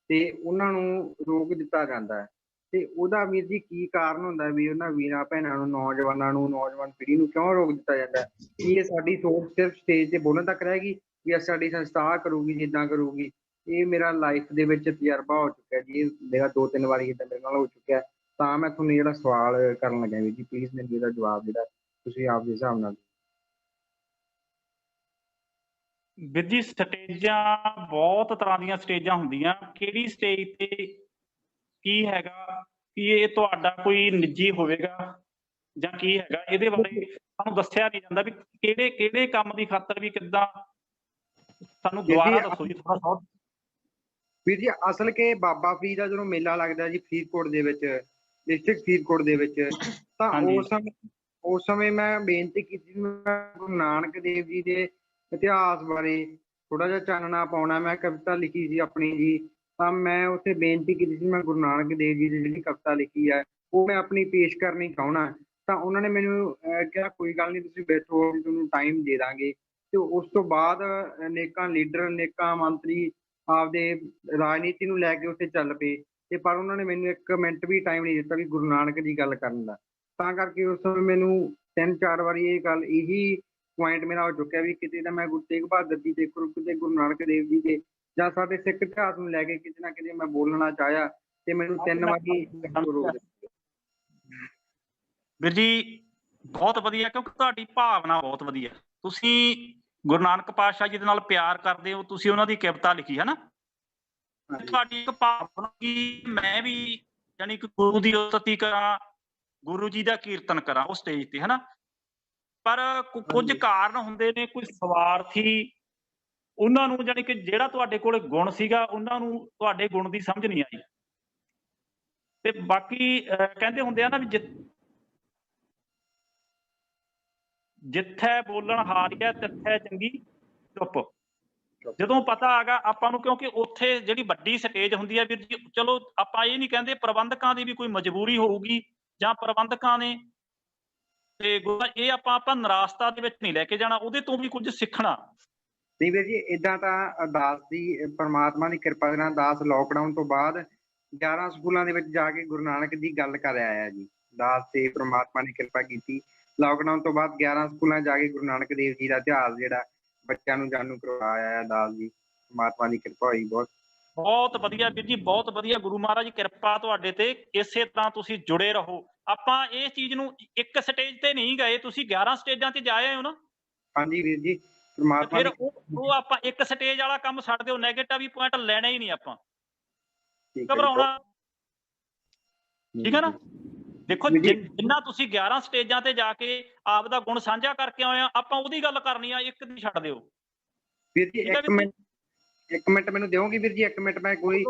ਤੇ ਉਹਨਾਂ ਨੂੰ ਰੋਕ ਦਿੱਤਾ ਜਾਂਦਾ ਹੈ। ਤੇ ਉਹਦਾ ਵੀਰ ਜੀ ਕੀ ਕਾਰਨ ਹੁੰਦਾ ਵੀ ਉਹਨਾਂ ਵੀਰਾਂ ਭੈਣਾਂ ਨੂੰ, ਨੌਜਵਾਨਾਂ ਨੂੰ, ਨੌਜਵਾਨ ਪੀੜ੍ਹੀ ਨੂੰ ਕਿਉਂ ਰੋਕ ਦਿੱਤਾ ਜਾਂਦਾ? ਕੀ ਇਹ ਸਾਡੀ ਸੋਚ ਸਿਰਫ ਸਟੇਜ 'ਤੇ ਬੋਲਣ ਤੱਕ ਰਹਿ ਗਈ ਵੀ ਸਾਡੀ ਸੰਸਥਾ ਕਰੂਗੀ, ਜਿੱਦਾਂ ਕਰੂਗੀ? ਇਹ ਮੇਰਾ ਲਾਈਫ ਦੇ ਵਿੱਚ ਤਜਰਬਾ ਹੋ ਚੁੱਕਿਆ ਜੀ, ਇਹ ਮੇਰਾ 2-3 ਵਾਰੀ ਇੱਦਾਂ ਮੇਰੇ ਨਾਲ ਹੋ ਚੁੱਕਿਆ। ਤਾਂ ਮੈਂ ਤੁਹਾਨੂੰ ਜਿਹੜਾ ਸਵਾਲ ਕਰਨ ਲੱਗਿਆ ਵੀਰ ਜੀ, ਪਲੀਜ਼ ਮੈਨੂੰ ਇਹਦਾ ਜਵਾਬ ਜਿਹੜਾ ਤੁਸੀਂ ਆਪ ਦੇ ਹਿਸਾਬ ਨਾਲ। ਵੀਰ ਜੀ, ਸਟੇਜਾਂ ਬਹੁਤ ਤਰ੍ਹਾਂ ਦੀਆਂ ਸਟੇਜਾਂ ਹੁੰਦੀਆਂ। ਕਿਹੜੀ ਸਟੇਜ ਤੇ ਕੀ ਹੈਗਾ ਕਿ ਇਹ ਤੁਹਾਡਾ ਕੋਈ ਨਿੱਜੀ ਹੋਵੇਗਾ ਜਾਂ ਕੀ ਹੈਗਾ, ਇਹਦੇ ਬਾਰੇ ਸਾਨੂੰ ਦੱਸਿਆ ਨਹੀਂ ਜਾਂਦਾ ਵੀ ਕਿਹੜੇ ਕੰਮ ਦੀ ਖਾਤਰ ਵੀ ਕਿੱਦਾਂ। ਸਾਨੂੰ ਦੁਬਾਰਾ ਦੱਸੋ ਜੀ ਥੋੜਾ। ਵੀਰ ਜੀ, ਅਸਲ ਕਿ ਬਾਬਾ ਫਰੀਦ ਦਾ ਜਦੋਂ ਮੇਲਾ ਲੱਗਦਾ ਜੀ ਫਰੀਦਕੋਟ ਦੇ ਵਿੱਚ, ਡਿਸਟ੍ਰਿਕਟ ਫਰੀਦਕੋਟ ਦੇ ਵਿੱਚ, ਤਾਂ ਉਸ ਸਮੇਂ ਮੈਂ ਬੇਨਤੀ ਕੀਤੀ, ਗੁਰੂ ਨਾਨਕ ਦੇਵ ਜੀ ਦੇ ਇਤਿਹਾਸ ਬਾਰੇ ਥੋੜਾ ਜਿਹਾ ਚਾਨਣਾ ਪਾਉਣਾ। ਮੈਂ ਕਵਿਤਾ ਲਿਖੀ ਸੀ ਆਪਣੀ ਜੀ, ਤਾਂ ਮੈਂ ਉੱਥੇ ਬੇਨਤੀ ਕੀਤੀ ਸੀ ਮੈਂ ਗੁਰੂ ਨਾਨਕ ਦੇਵ ਜੀ ਦੀ ਜਿਹੜੀ ਕਵਿਤਾ ਲਿਖੀ ਹੈ ਉਹ ਮੈਂ ਆਪਣੀ ਪੇਸ਼ ਕਰਨੀ ਚਾਹੁੰਦਾ। ਤਾਂ ਉਹਨਾਂ ਨੇ ਮੈਨੂੰ ਕਿਹਾ ਕੋਈ ਗੱਲ ਨਹੀਂ, ਤੁਸੀਂ ਬੈਠੋ, ਅਸੀਂ ਤੁਹਾਨੂੰ ਟਾਈਮ ਦੇ ਦਾਂਗੇ। ਤੇ ਉਸ ਤੋਂ ਬਾਅਦ ਅਨੇਕਾਂ ਲੀਡਰ, ਅਨੇਕਾਂ ਮੰਤਰੀ ਆਪਦੇ ਰਾਜਨੀਤੀ ਨੂੰ ਲੈ ਕੇ ਉੱਥੇ ਚੱਲ ਪਏ, ਤੇ ਪਰ ਉਹਨਾਂ ਨੇ ਮੈਨੂੰ 1 ਮਿੰਟ ਵੀ ਟਾਈਮ ਨਹੀਂ ਦਿੱਤਾ ਵੀ ਗੁਰੂ ਨਾਨਕ ਦੀ ਗੱਲ ਕਰਨ ਦਾ। ਤਾਂ ਕਰਕੇ ਉਸ ਸਮੇਂ ਮੈਨੂੰ 3-4 ਵਾਰੀ ਇਹ ਗੱਲ, ਇਹੀ ਪੁਆਇੰਟ ਮੇਰਾ ਹੋ ਚੁੱਕਿਆ ਵੀ ਕਿਤੇ ਤਾਂ ਮੈਂ ਗੁਰੂ ਤੇਗ ਬਹਾਦਰ ਜੀ ਤੇ ਕਿਤੇ ਗੁਰੂ ਨਾਨਕ ਦੇਵ ਜੀ ਦੇ ਜਾਂ ਸਾਡੇ ਸਿੱਖ ਇਤਿਹਾਸ ਨੂੰ ਲੈ ਕੇ ਕਿਤੇ ਨਾ ਕਿਤੇ ਮੈਂ ਬੋਲਣਾ ਚਾਹਿਆ, ਤੇ ਮੈਨੂੰ 3 ਵਾਰੀ ਰੋਕ ਦਿੱਤਾ। ਵੀਰ ਜੀ, ਬਹੁਤ ਵਧੀਆ, ਕਿਉਂਕਿ ਤੁਹਾਡੀ ਭਾਵਨਾ ਬਹੁਤ ਵਧੀਆ। ਤੁਸੀਂ ਗੁਰੂ ਨਾਨਕ ਪਾਤਸ਼ਾਹ ਜੀ ਦੇ ਨਾਲ ਪਿਆਰ ਕਰਦੇ ਹੋ, ਤੁਸੀਂ ਉਹਨਾਂ ਦੀ ਕਵਿਤਾ ਲਿਖੀ ਹੈ ਨਾ। ਤੁਹਾਡੀ ਇੱਕ ਭਾਵਨਾ ਕਿ ਮੈਂ ਵੀ ਜਾਨੀ ਕਿ ਗੁਰੂ ਦੀ ਉਸਤਤੀ ਕਰਾਂ, ਗੁਰੂ ਜੀ ਦਾ ਕੀਰਤਨ ਕਰਾਂ ਉਹ ਸਟੇਜ ਤੇ, ਹਨਾ। ਪਰ ਕੁਝ ਕਾਰਨ ਹੁੰਦੇ ਨੇ, ਕੋਈ ਸਵਾਰਥੀ, ਉਹਨਾਂ ਨੂੰ ਜਾਨੀ ਕਿ ਜਿਹੜਾ ਤੁਹਾਡੇ ਕੋਲ ਗੁਣ ਸੀਗਾ, ਉਹਨਾਂ ਨੂੰ ਤੁਹਾਡੇ ਗੁਣ ਦੀ ਸਮਝ ਨਹੀਂ ਆਈ। ਤੇ ਬਾਕੀ ਕਹਿੰਦੇ ਹੁੰਦੇ ਆ ਨਾ ਵੀ ਜਿੱਥੇ ਬੋਲਣ ਹਾਰੀਆ ਤਿੱਥੇ ਚੰਗੀ ਚੁੱਪ। ਜਦੋਂ ਪਤਾ ਆ ਗਿਆ ਆਪਾਂ ਨੂੰ, ਕਿਉਂਕਿ ਉੱਥੇ ਜਿਹੜੀ ਵੱਡੀ ਸਟੇਜ ਹੁੰਦੀ ਹੈ ਵੀਰ ਜੀ, ਚਲੋ ਆਪਾਂ ਇਹ ਨਹੀਂ ਕਹਿੰਦੇ, ਪ੍ਰਬੰਧਕਾਂ ਦੀ ਵੀ ਕੋਈ ਮਜਬੂਰੀ ਹੋਊਗੀ ਜਾਂ ਪ੍ਰਬੰਧਕਾਂ ਨੇ, ਤੇ ਇਹ ਆਪਾਂ ਨਿਰਾਸ਼ਤਾ ਦੇ ਵਿੱਚ ਨਹੀਂ ਲੈ ਕੇ ਜਾਣਾ, ਉਹਦੇ ਤੋਂ ਵੀ ਕੁਝ ਸਿੱਖਣਾ। ਨਹੀਂ ਵੀਰ ਜੀ, ਏਦਾਂ ਤਾਂ ਦਾਸ ਦੀ ਪਰਮਾਤਮਾ ਦੀ ਕਿਰਪਾ ਦੇ ਨਾਲ ਦਾਸ ਲੋਕਡਾਊਨ ਤੋਂ ਬਾਅਦ 11 ਸਕੂਲਾਂ ਦੇ ਵਿੱਚ ਜਾ ਕੇ ਗੁਰੂ ਨਾਨਕ ਦੀ ਗੱਲ ਕਰ ਆਇਆ ਜੀ। ਦਾਸ ਤੇ ਪਰਮਾਤਮਾ ਨੇ ਕਿਰਪਾ ਕੀਤੀ, ਲਾਕਡਾਊਨ ਤੋਂ ਬਾਅਦ 11 ਸਕੂਲਾਂ ਜਾ ਕੇ ਗੁਰੂ ਨਾਨਕ ਦੇਵ ਜੀ ਦਾ ਇਤਿਹਾਸ ਜਿਹੜਾ ਬੱਚਿਆਂ ਨੂੰ ਜਾਣੂ ਕਰਵਾਇਆ ਦਾਸ ਜੀ। ਪਰਮਾਤਮਾ ਦੀ ਕਿਰਪਾ ਹੋਈ ਬਹੁਤ ਵਧੀਆ ਵੀਰ ਜੀ, ਬਹੁਤ ਵਧੀਆ। ਗੁਰੂ ਮਹਾਰਾਜ ਦੀ ਕਿਰਪਾ ਤੁਹਾਡੇ ਤੇ, ਇਸੇ ਤਰ੍ਹਾਂ ਤੁਸੀਂ ਜੁੜੇ ਰਹੋ। ਆਪਾਂ ਇਹ ਚੀਜ਼ ਨੂੰ ਇੱਕ ਸਟੇਜ ਤੇ ਨਹੀਂ ਗਏ, ਤੁਸੀਂ 11 ਸਟੇਜਾਂ ਤੇ ਜਾ ਆਏ ਹੋ ਨਾ। ਹਾਂਜੀ ਵੀਰ ਜੀ, ਪਰਮਾਤਮਾ ਫਿਰ ਦੀ ਉਹ ਆਪਾਂ ਇੱਕ ਸਟੇਜ ਵਾਲਾ ਕੰਮ ਛੱਡ ਦਿਓ, ਨੈਗੇਟਿਵ ਪੁਆਇੰਟ ਲੈਣਾ ਹੀ ਨਹੀਂ ਆਪਾਂ, ਠੀਕ ਹੈ ਜੀ, ਘਬਰਾਉਣਾ। ਠੀਕ ਹੈ ਨਾ। ਦੇਖੋ ਵੀਰ ਜੀ, ਜਿੰਨਾ ਤੁਸੀਂ 11 ਸਟੇਜਾਂ ਤੇ ਜਾ ਕੇ ਆਪ ਦਾ ਗੁਣ ਸਾਂਝਾ ਕਰਕੇ ਆਏ ਆ, ਆਪਾਂ ਉਹਦੀ ਗੱਲ ਕਰਨੀ ਆ, ਇੱਕ ਦੀ ਛੱਡ ਦਿਓ। ਵੀਰ ਜੀ ਠੀਕ ਹੈ ਇੱਕ ਵੀਰ ਜੀ? ਇੱਕ ਮਿੰਟ ਮੈਨੂੰ ਦਿਓਗੇ ਵੀਰ ਜੀ? ਇੱਕ ਮਿੰਟ, ਮੈਂ ਕੋਈ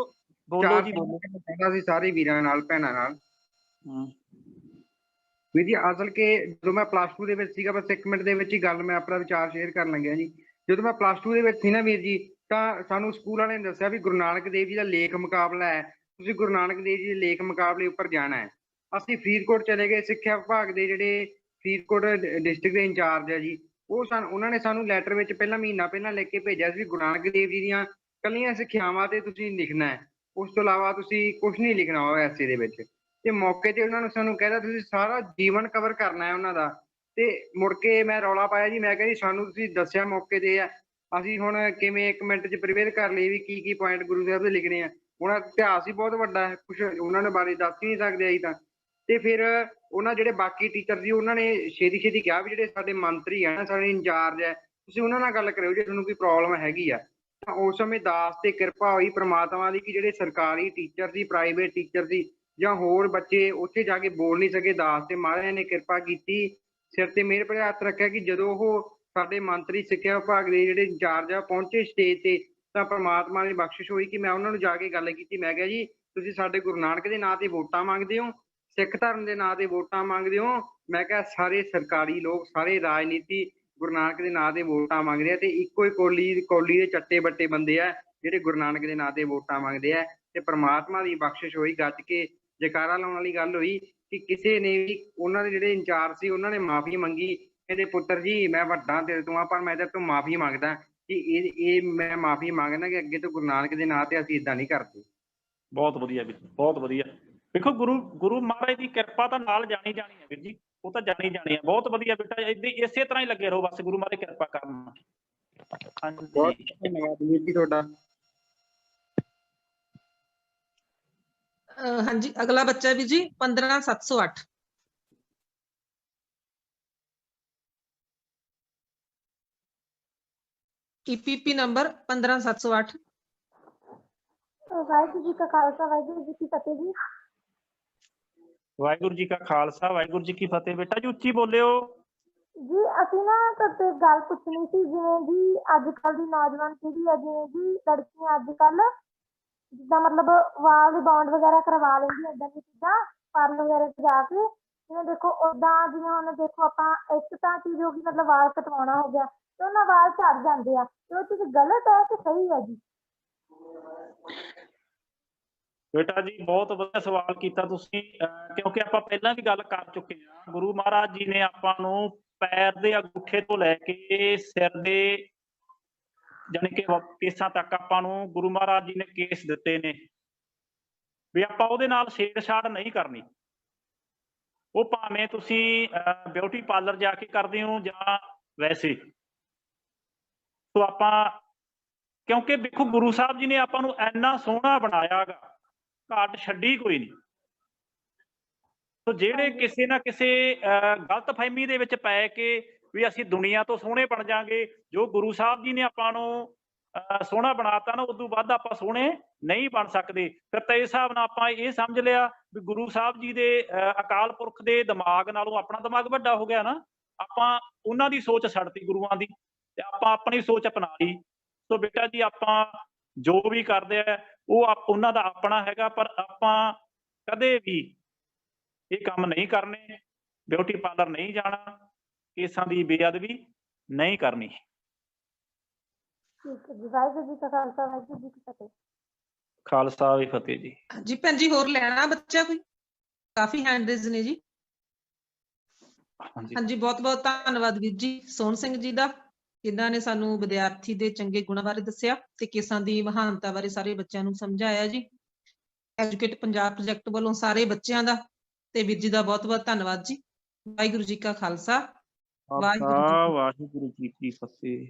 ਬੋਲੋ ਚਾਰ ਜੀ, ਬੋਲੋ। ਕਹਿੰਦਾ ਸੀ ਸਾਰੇ ਵੀਰਾਂ ਨਾਲ ਭੈਣਾਂ ਨਾਲ। ਵੀਰ ਜੀ ਅਸਲ ਕਿ ਜਦੋਂ ਮੈਂ ਪਲੱਸ 2 ਦੇ ਵਿੱਚ ਸੀਗਾ, ਬਸ 1 ਮਿੰਟ ਦੇ ਵਿੱਚ ਹੀ ਗੱਲ ਮੈਂ ਆਪਣਾ ਵਿਚਾਰ ਸ਼ੇਅਰ ਕਰਨ ਲੱਗਿਆ ਜੀ। ਜਦੋਂ ਮੈਂ ਪਲੱਸ 2 ਦੇ ਵਿੱਚ ਸੀ ਨਾ ਵੀਰ ਜੀ, ਤਾਂ ਸਾਨੂੰ ਸਕੂਲ ਵਾਲਿਆਂ ਨੇ ਦੱਸਿਆ ਵੀ ਗੁਰੂ ਨਾਨਕ ਦੇਵ ਜੀ ਦਾ ਲੇਖ ਮੁਕਾਬਲਾ ਹੈ, ਤੁਸੀਂ ਗੁਰੂ ਨਾਨਕ ਦੇਵ ਜੀ ਦੇ ਲੇਖ ਮੁਕਾਬਲੇ ਉੱਪਰ ਜਾਣਾ ਹੈ। ਅਸੀਂ ਫਰੀਦਕੋਟ ਚਲੇ ਗਏ। ਸਿੱਖਿਆ ਵਿਭਾਗ ਦੇ ਜਿਹੜੇ ਫਰੀਦਕੋਟ ਡਿਸਟ੍ਰਿਕਟ ਦੇ ਇੰਚਾਰਜ ਹੈ ਜੀ, ਉਹਨਾਂ ਨੇ ਸਾਨੂੰ ਲੈਟਰ ਵਿੱਚ ਪਹਿਲਾਂ ਮਹੀਨਾ ਪਹਿਲਾਂ ਲਿਖ ਕੇ ਭੇਜਿਆ ਸੀ, ਗੁਰੂ ਨਾਨਕ ਦੇਵ ਜੀ ਦੀਆਂ ਕੱਲੀਆਂ ਸਿੱਖਿਆਵਾਂ ਤੇ ਤੁਸੀਂ ਲਿਖਣਾ ਹੈ, ਉਸ ਤੋਂ ਇਲਾਵਾ ਤੁਸੀਂ ਕੁਝ ਨਹੀਂ ਲਿਖਣਾ ਉਹ ਐਸੇ ਦੇ ਵਿੱਚ। ਤੇ ਮੌਕੇ ਤੇ ਉਹਨਾਂ ਨੇ ਸਾਨੂੰ ਕਹਿਦਾ ਤੁਸੀਂ ਸਾਰਾ ਜੀਵਨ ਕਵਰ ਕਰਨਾ ਹੈ ਉਹਨਾਂ ਦਾ। ਤੇ ਮੁੜ ਕੇ ਮੈਂ ਰੌਲਾ ਪਾਇਆ ਜੀ, ਮੈਂ ਕਿਹਾ ਜੀ ਸਾਨੂੰ ਤੁਸੀਂ ਦੱਸਿਆ ਮੌਕੇ ਤੇ ਆ, ਅਸੀਂ ਹੁਣ ਕਿਵੇਂ 1 ਮਿੰਟ 'ਚ ਪ੍ਰੀਪੇਅਰ ਕਰ ਲਈ ਵੀ ਕੀ ਕੀ ਪੁਆਇੰਟ ਗੁਰੂ ਸਾਹਿਬ ਦੇ ਲਿਖਣੇ ਆ। ਹੁਣ ਇਤਿਹਾਸ ਹੀ ਬਹੁਤ ਵੱਡਾ ਹੈ, ਕੁਛ ਉਹਨਾਂ ਦੇ ਬਾਰੇ ਦੱਸ ਹੀ ਨਹੀਂ ਸਕਦੇ ਅਸੀਂ ਤਾਂ। ਤੇ ਫਿਰ ਉਹਨਾਂ ਜਿਹੜੇ ਬਾਕੀ ਟੀਚਰ ਸੀ, ਉਹਨਾਂ ਨੇ ਛੇਤੀ ਕਿਹਾ ਵੀ ਜਿਹੜੇ ਸਾਡੇ ਮੰਤਰੀ ਆ ਨਾ, ਸਾਡੇ ਇੰਚਾਰਜ ਹੈ, ਤੁਸੀਂ ਉਹਨਾਂ ਨਾਲ ਗੱਲ ਕਰਿਓ ਜੇ ਤੁਹਾਨੂੰ ਕੋਈ ਪ੍ਰੋਬਲਮ ਹੈਗੀ ਆ। ਤਾਂ ਉਸ ਸਮੇਂ ਦਾਸ ਤੇ ਕਿਰਪਾ ਹੋਈ ਪ੍ਰਮਾਤਮਾ ਦੀ ਕਿ ਜਿਹੜੇ ਸਰਕਾਰੀ ਟੀਚਰ ਸੀ, ਪ੍ਰਾਈਵੇਟ ਟੀਚਰ ਸੀ ਜਾਂ ਹੋਰ ਬੱਚੇ ਉੱਥੇ ਜਾ ਕੇ ਬੋਲ ਨਹੀਂ ਸਕੇ, ਦਾਸ ਤੇ ਮਹਾਰਾਜ ਨੇ ਕਿਰਪਾ ਕੀਤੀ, ਸਿਰ ਤੇ ਮਿਹਰ ਭਰਿਆ ਹੱਥ ਰੱਖਿਆ ਕਿ ਜਦੋਂ ਉਹ ਸਾਡੇ ਮੰਤਰੀ ਸਿੱਖਿਆ ਵਿਭਾਗ ਦੇ ਜਿਹੜੇ ਇੰਚਾਰਜ ਆ ਪਹੁੰਚੇ ਸਟੇਜ ਤੇ, ਤਾਂ ਪ੍ਰਮਾਤਮਾ ਦੀ ਬਖਸ਼ਿਸ਼ ਹੋਈ ਕਿ ਮੈਂ ਉਹਨਾਂ ਨੂੰ ਜਾ ਕੇ ਗੱਲ ਕੀਤੀ। ਮੈਂ ਕਿਹਾ ਜੀ ਤੁਸੀਂ ਸਾਡੇ ਗੁਰੂ ਨਾਨਕ ਦੇ ਨਾਂ ਤੇ ਵੋਟਾਂ ਮੰਗਦੇ ਹੋ, ਸਿੱਖ ਧਰਮ ਦੇ ਨਾਂ ਤੇ ਵੋਟਾਂ ਮੰਗਦੇ ਹੋ। ਮੈਂ ਕਿਹਾ ਸਾਰੇ ਸਰਕਾਰੀ ਲੋਕ, ਸਾਰੇ ਰਾਜਨੀਤੀ ਗੁਰੂ ਨਾਨਕ ਦੇ ਨਾਂ ਤੇ ਵੋਟਾਂ ਮੰਗਦੇ ਆ, ਤੇ ਇੱਕੋ ਹੀ ਕੌਲੀ ਦੇ ਚੱਟੇ ਬੱਟੇ ਬੰਦੇ ਆ ਜਿਹੜੇ ਗੁਰੂ ਨਾਨਕ ਦੇ ਨਾਂ ਤੇ ਵੋਟਾਂ ਮੰਗਦੇ ਆ। ਤੇ ਪ੍ਰਮਾਤਮਾ ਦੀ ਬਖਸ਼ਿਸ਼ ਹੋਈ, ਗੱਜ ਕੇ ਜੈਕਾਰਾ ਲਾਉਣ ਵਾਲੀ ਗੱਲ ਹੋਈ ਕਿ ਕਿਸੇ ਨੇ ਵੀ, ਉਹਨਾਂ ਦੇ ਜਿਹੜੇ ਇੰਚਾਰਜ ਸੀ ਉਹਨਾਂ ਨੇ ਮਾਫੀ ਮੰਗੀ, ਕਹਿੰਦੇ ਪੁੱਤਰ ਜੀ ਮੈਂ ਵੱਡਾ ਤੇਰੇ ਤੋਂ ਆ, ਪਰ ਮੈਂ ਤੇਰੇ ਤੋਂ ਮਾਫੀ ਮੰਗਦਾ ਕਿ ਇਹ ਮੈਂ ਮਾਫੀ ਮੰਗਦਾ ਕਿ ਅੱਗੇ ਤੋਂ ਗੁਰੂ ਨਾਨਕ ਦੇ ਨਾਂ ਤੇ ਅਸੀਂ ਇਦਾਂ ਨਹੀਂ ਕਰਦੇ। ਬਹੁਤ ਵਧੀਆ ਵੀਰ, ਬਹੁਤ ਵਧੀਆ। ਦੇਖੋ ਗੁਰੂ ਮਹਾਰਾਜ ਦੀ ਕਿਰਪਾ ਤਾਂ ਨਾਲ ਜਾਣੀ ਹੈ ਵੀਰ ਜੀ, ਉਹ ਤਾਂ ਜਾਣੀ ਹੈ। ਬਹੁਤ ਵਧੀਆ ਬੇਟਾ, ਇਸੇ ਤਰ੍ਹਾਂ ਹੀ ਲੱਗੇ ਰਹੋ, ਬਸ ਗੁਰੂ ਮਹਾਰਾਜ ਕਿਰਪਾ ਕਰਨਾ। ਬਹੁਤ ਧੰਨਵਾਦ ਵੀਰ ਜੀ ਤੁਹਾਡਾ। ਹਾਂਜੀ, ਅਗਲਾ ਬੱਚਾ ਵੀ ਜੀ 15708। EPP number 15708। ਵਾਹਿਗੁਰੂ ਜੀ ਕਾ ਖਾਲਸਾ, ਵਾਹਿਗੁਰੂ ਜੀ ਕੀ ਫਤਿਹ ਜੀ। ਵਾਹਿਗੁਰੂ ਜੀ ਕਾ ਖਾਲਸਾ, ਵਾਹਿਗੁਰੂ ਜੀ ਕੀ ਫਤਿਹ। ਬੇਟਾ ਜੀ ਉੱਚੀ ਬੋਲਿਓ ਜੀ। ਅਸੀਂ ਨਾ ਤੁਹਾਡੇ ਗੱਲ ਪੁੱਛਣੀ ਸੀ, ਜਿਵੇਂ ਜੀ ਅੱਜ ਕੱਲ ਦੀ ਨੌਜਵਾਨ ਪੀੜ੍ਹੀ ਹੈ, ਜਿਵੇਂ ਜੀ ਲੜਕੀਆਂ ਅੱਜ ਕੱਲ ਜਿੱਦਾਂ ਮਤਲਬ ਵਾਲ ਰਿਬੌਂਡ ਵਗੈਰਾ ਕਰਵਾ ਲੈਂਦੀਆਂ, ਏਦਾਂ ਦੀ ਚੀਜ਼ਾਂ ਪਾਰਲਰ ਵਗੈਰਾ 'ਚ ਜਾ ਕੇ। ਜਿਵੇਂ ਦੇਖੋ ਓਦਾਂ ਜਿਵੇਂ ਹੁਣ ਦੇਖੋ ਆਪਾਂ ਇੱਕ ਤਾਂ ਚੀਜ਼ ਹੋ ਗਈ ਮਤਲਬ ਵਾਲ ਕਟਵਾਉਣਾ ਹੋ ਗਿਆ, ਤੇ ਉਹਨਾਂ ਵਾਲ ਝੜ ਜਾਂਦੇ ਆ, ਤੇ ਉਹ ਚੀਜ਼ ਗਲਤ ਹੈ ਕਿ ਸਹੀ ਹੈ ਜੀ? ਬੇਟਾ ਜੀ ਬਹੁਤ ਵਧੀਆ ਸਵਾਲ ਕੀਤਾ ਤੁਸੀਂ, ਕਿਉਂਕਿ ਆਪਾਂ ਪਹਿਲਾਂ ਵੀ ਗੱਲ ਕਰ ਚੁੱਕੇ ਹਾਂ। ਗੁਰੂ ਮਹਾਰਾਜ ਜੀ ਨੇ ਆਪਾਂ ਨੂੰ ਪੈਰ ਦੇ ਅੰਗੂਠੇ ਤੋਂ ਲੈ ਕੇ ਸਿਰ ਦੇ ਜਾਣੀ ਕਿ ਕੇਸਾਂ ਤੱਕ ਆਪਾਂ ਨੂੰ ਗੁਰੂ ਮਹਾਰਾਜ ਜੀ ਨੇ ਕੇਸ ਦਿੱਤੇ ਨੇ ਵੀ ਆਪਾਂ ਉਹਦੇ ਨਾਲ ਛੇੜਛਾੜ ਨਹੀਂ ਕਰਨੀ। ਉਹ ਭਾਵੇਂ ਤੁਸੀਂ ਬਿਊਟੀ ਪਾਰਲਰ ਜਾ ਕੇ ਕਰਦੇ ਹੋ ਜਾਂ ਵੈਸੇ। ਸੋ ਆਪਾਂ, ਕਿਉਂਕਿ ਦੇਖੋ ਗੁਰੂ ਸਾਹਿਬ ਜੀ ਨੇ ਆਪਾਂ ਨੂੰ ਇੰਨਾ ਸੋਹਣਾ ਬਣਾਇਆ ਗਾ, ਘਾਟ ਛੱਡੀ ਕੋਈ ਨਹੀਂ। ਸੋ ਜਿਹੜੇ ਕਿਸੇ ਨਾ ਕਿਸੇ ਗਲਤਫਹਿਮੀ ਦੇ ਵਿੱਚ ਪੈ ਕੇ ਵੀ ਅਸੀਂ ਦੁਨੀਆ ਤੋਂ ਸੋਹਣੇ ਬਣ ਜਾਾਂਗੇ, ਜੋ ਗੁਰੂ ਸਾਹਿਬ ਜੀ ਨੇ ਆਪਾਂ ਨੂੰ ਸੋਹਣਾ ਬਣਾਤਾ ਨਾ, ਉਦੋਂ ਵੱਧ ਆਪਾਂ ਸੋਹਣੇ ਨਹੀਂ ਬਣ ਸਕਦੇ। ਫਿਰ ਤਾਂ ਇਸ ਹਿਸਾਬ ਨਾਲ ਆਪਾਂ ਇਹ ਸਮਝ ਲਿਆ ਵੀ ਗੁਰੂ ਸਾਹਿਬ ਜੀ ਦੇ ਅਕਾਲ ਪੁਰਖ ਦੇ ਦਿਮਾਗ ਨਾਲੋਂ ਆਪਣਾ ਦਿਮਾਗ ਵੱਡਾ ਹੋ ਗਿਆ ਨਾ। ਆਪਾਂ ਉਹਨਾਂ ਦੀ ਸੋਚ ਛੱਡਤੀ ਗੁਰੂਆਂ ਦੀ, ਤੇ ਆਪਾਂ ਆਪਣੀ ਸੋਚ ਅਪਣਾ ਲਈ। ਸੋ ਬੇਟਾ ਜੀ ਆਪਾਂ ਜੋ ਵੀ ਕਰਦੇ ਆ ਉਹ ਉਹਨਾਂ ਦਾ ਆਪਣਾ ਹੈਗਾ, ਪਰ ਆਪਾਂ ਕਦੇ ਵੀ ਇਹ ਕੰਮ ਨਹੀਂ ਕਰਨੇ, ਬਿਊਟੀ ਪਾਰਲਰ ਨਹੀਂ ਜਾਣਾ, ਕੇਸਾਂ ਦੀ ਬੇਅਦਬੀ ਨਹੀਂ ਕਰਨੀ। ਠੀਕ ਹੈ ਜੀ। ਵਾਹਿਗੁਰੂ ਜੀ ਕਾ ਖਾਲਸਾ, ਵਾਹਿਗੁਰੂ ਜੀ ਕੀ ਫਤਿਹ। ਖਾਲਸਾ ਵੀ ਫਤਿਹ ਜੀ। ਹਾਂਜੀ ਭੈਣ ਜੀ, ਹੋਰ ਲੈਣਾ ਬੱਚਾ ਕੋਈ? ਕਾਫੀ ਹੈਂਡ ਰੇਜ਼ ਨੇ ਜੀ। ਹਾਂਜੀ, ਬਹੁਤ ਬਹੁਤ ਧੰਨਵਾਦ ਵੀਰ ਜੀ ਸੋਹਣ ਸਿੰਘ ਜੀ ਦਾ, ਜਿਨ੍ਹਾਂ ਨੇ ਸਾਨੂੰ ਵਿਦਿਆਰਥੀ ਦੇ ਚੰਗੇ ਗੁਣਾਂ ਬਾਰੇ ਦੱਸਿਆ ਤੇ ਕੇਸਾਂ ਦੀ ਮਹਾਨਤਾ ਬਾਰੇ ਸਾਰੇ ਬੱਚਿਆਂ ਨੂੰ ਸਮਝਾਇਆ ਜੀ। ਐਜੂਕੇਟ ਪੰਜਾਬ ਪ੍ਰੋਜੈਕਟ ਵੱਲੋਂ ਸਾਰੇ ਬੱਚਿਆਂ ਦਾ ਤੇ ਵੀਰ ਜੀ ਦਾ ਬਹੁਤ ਬਹੁਤ ਧੰਨਵਾਦ ਜੀ। ਵਾਹਿਗੁਰੂ ਜੀ ਕਾ ਖਾਲਸਾ, ਵਾਹਿਗੁਰੂ ਜੀ ਕੀ ਫਤਿਹ।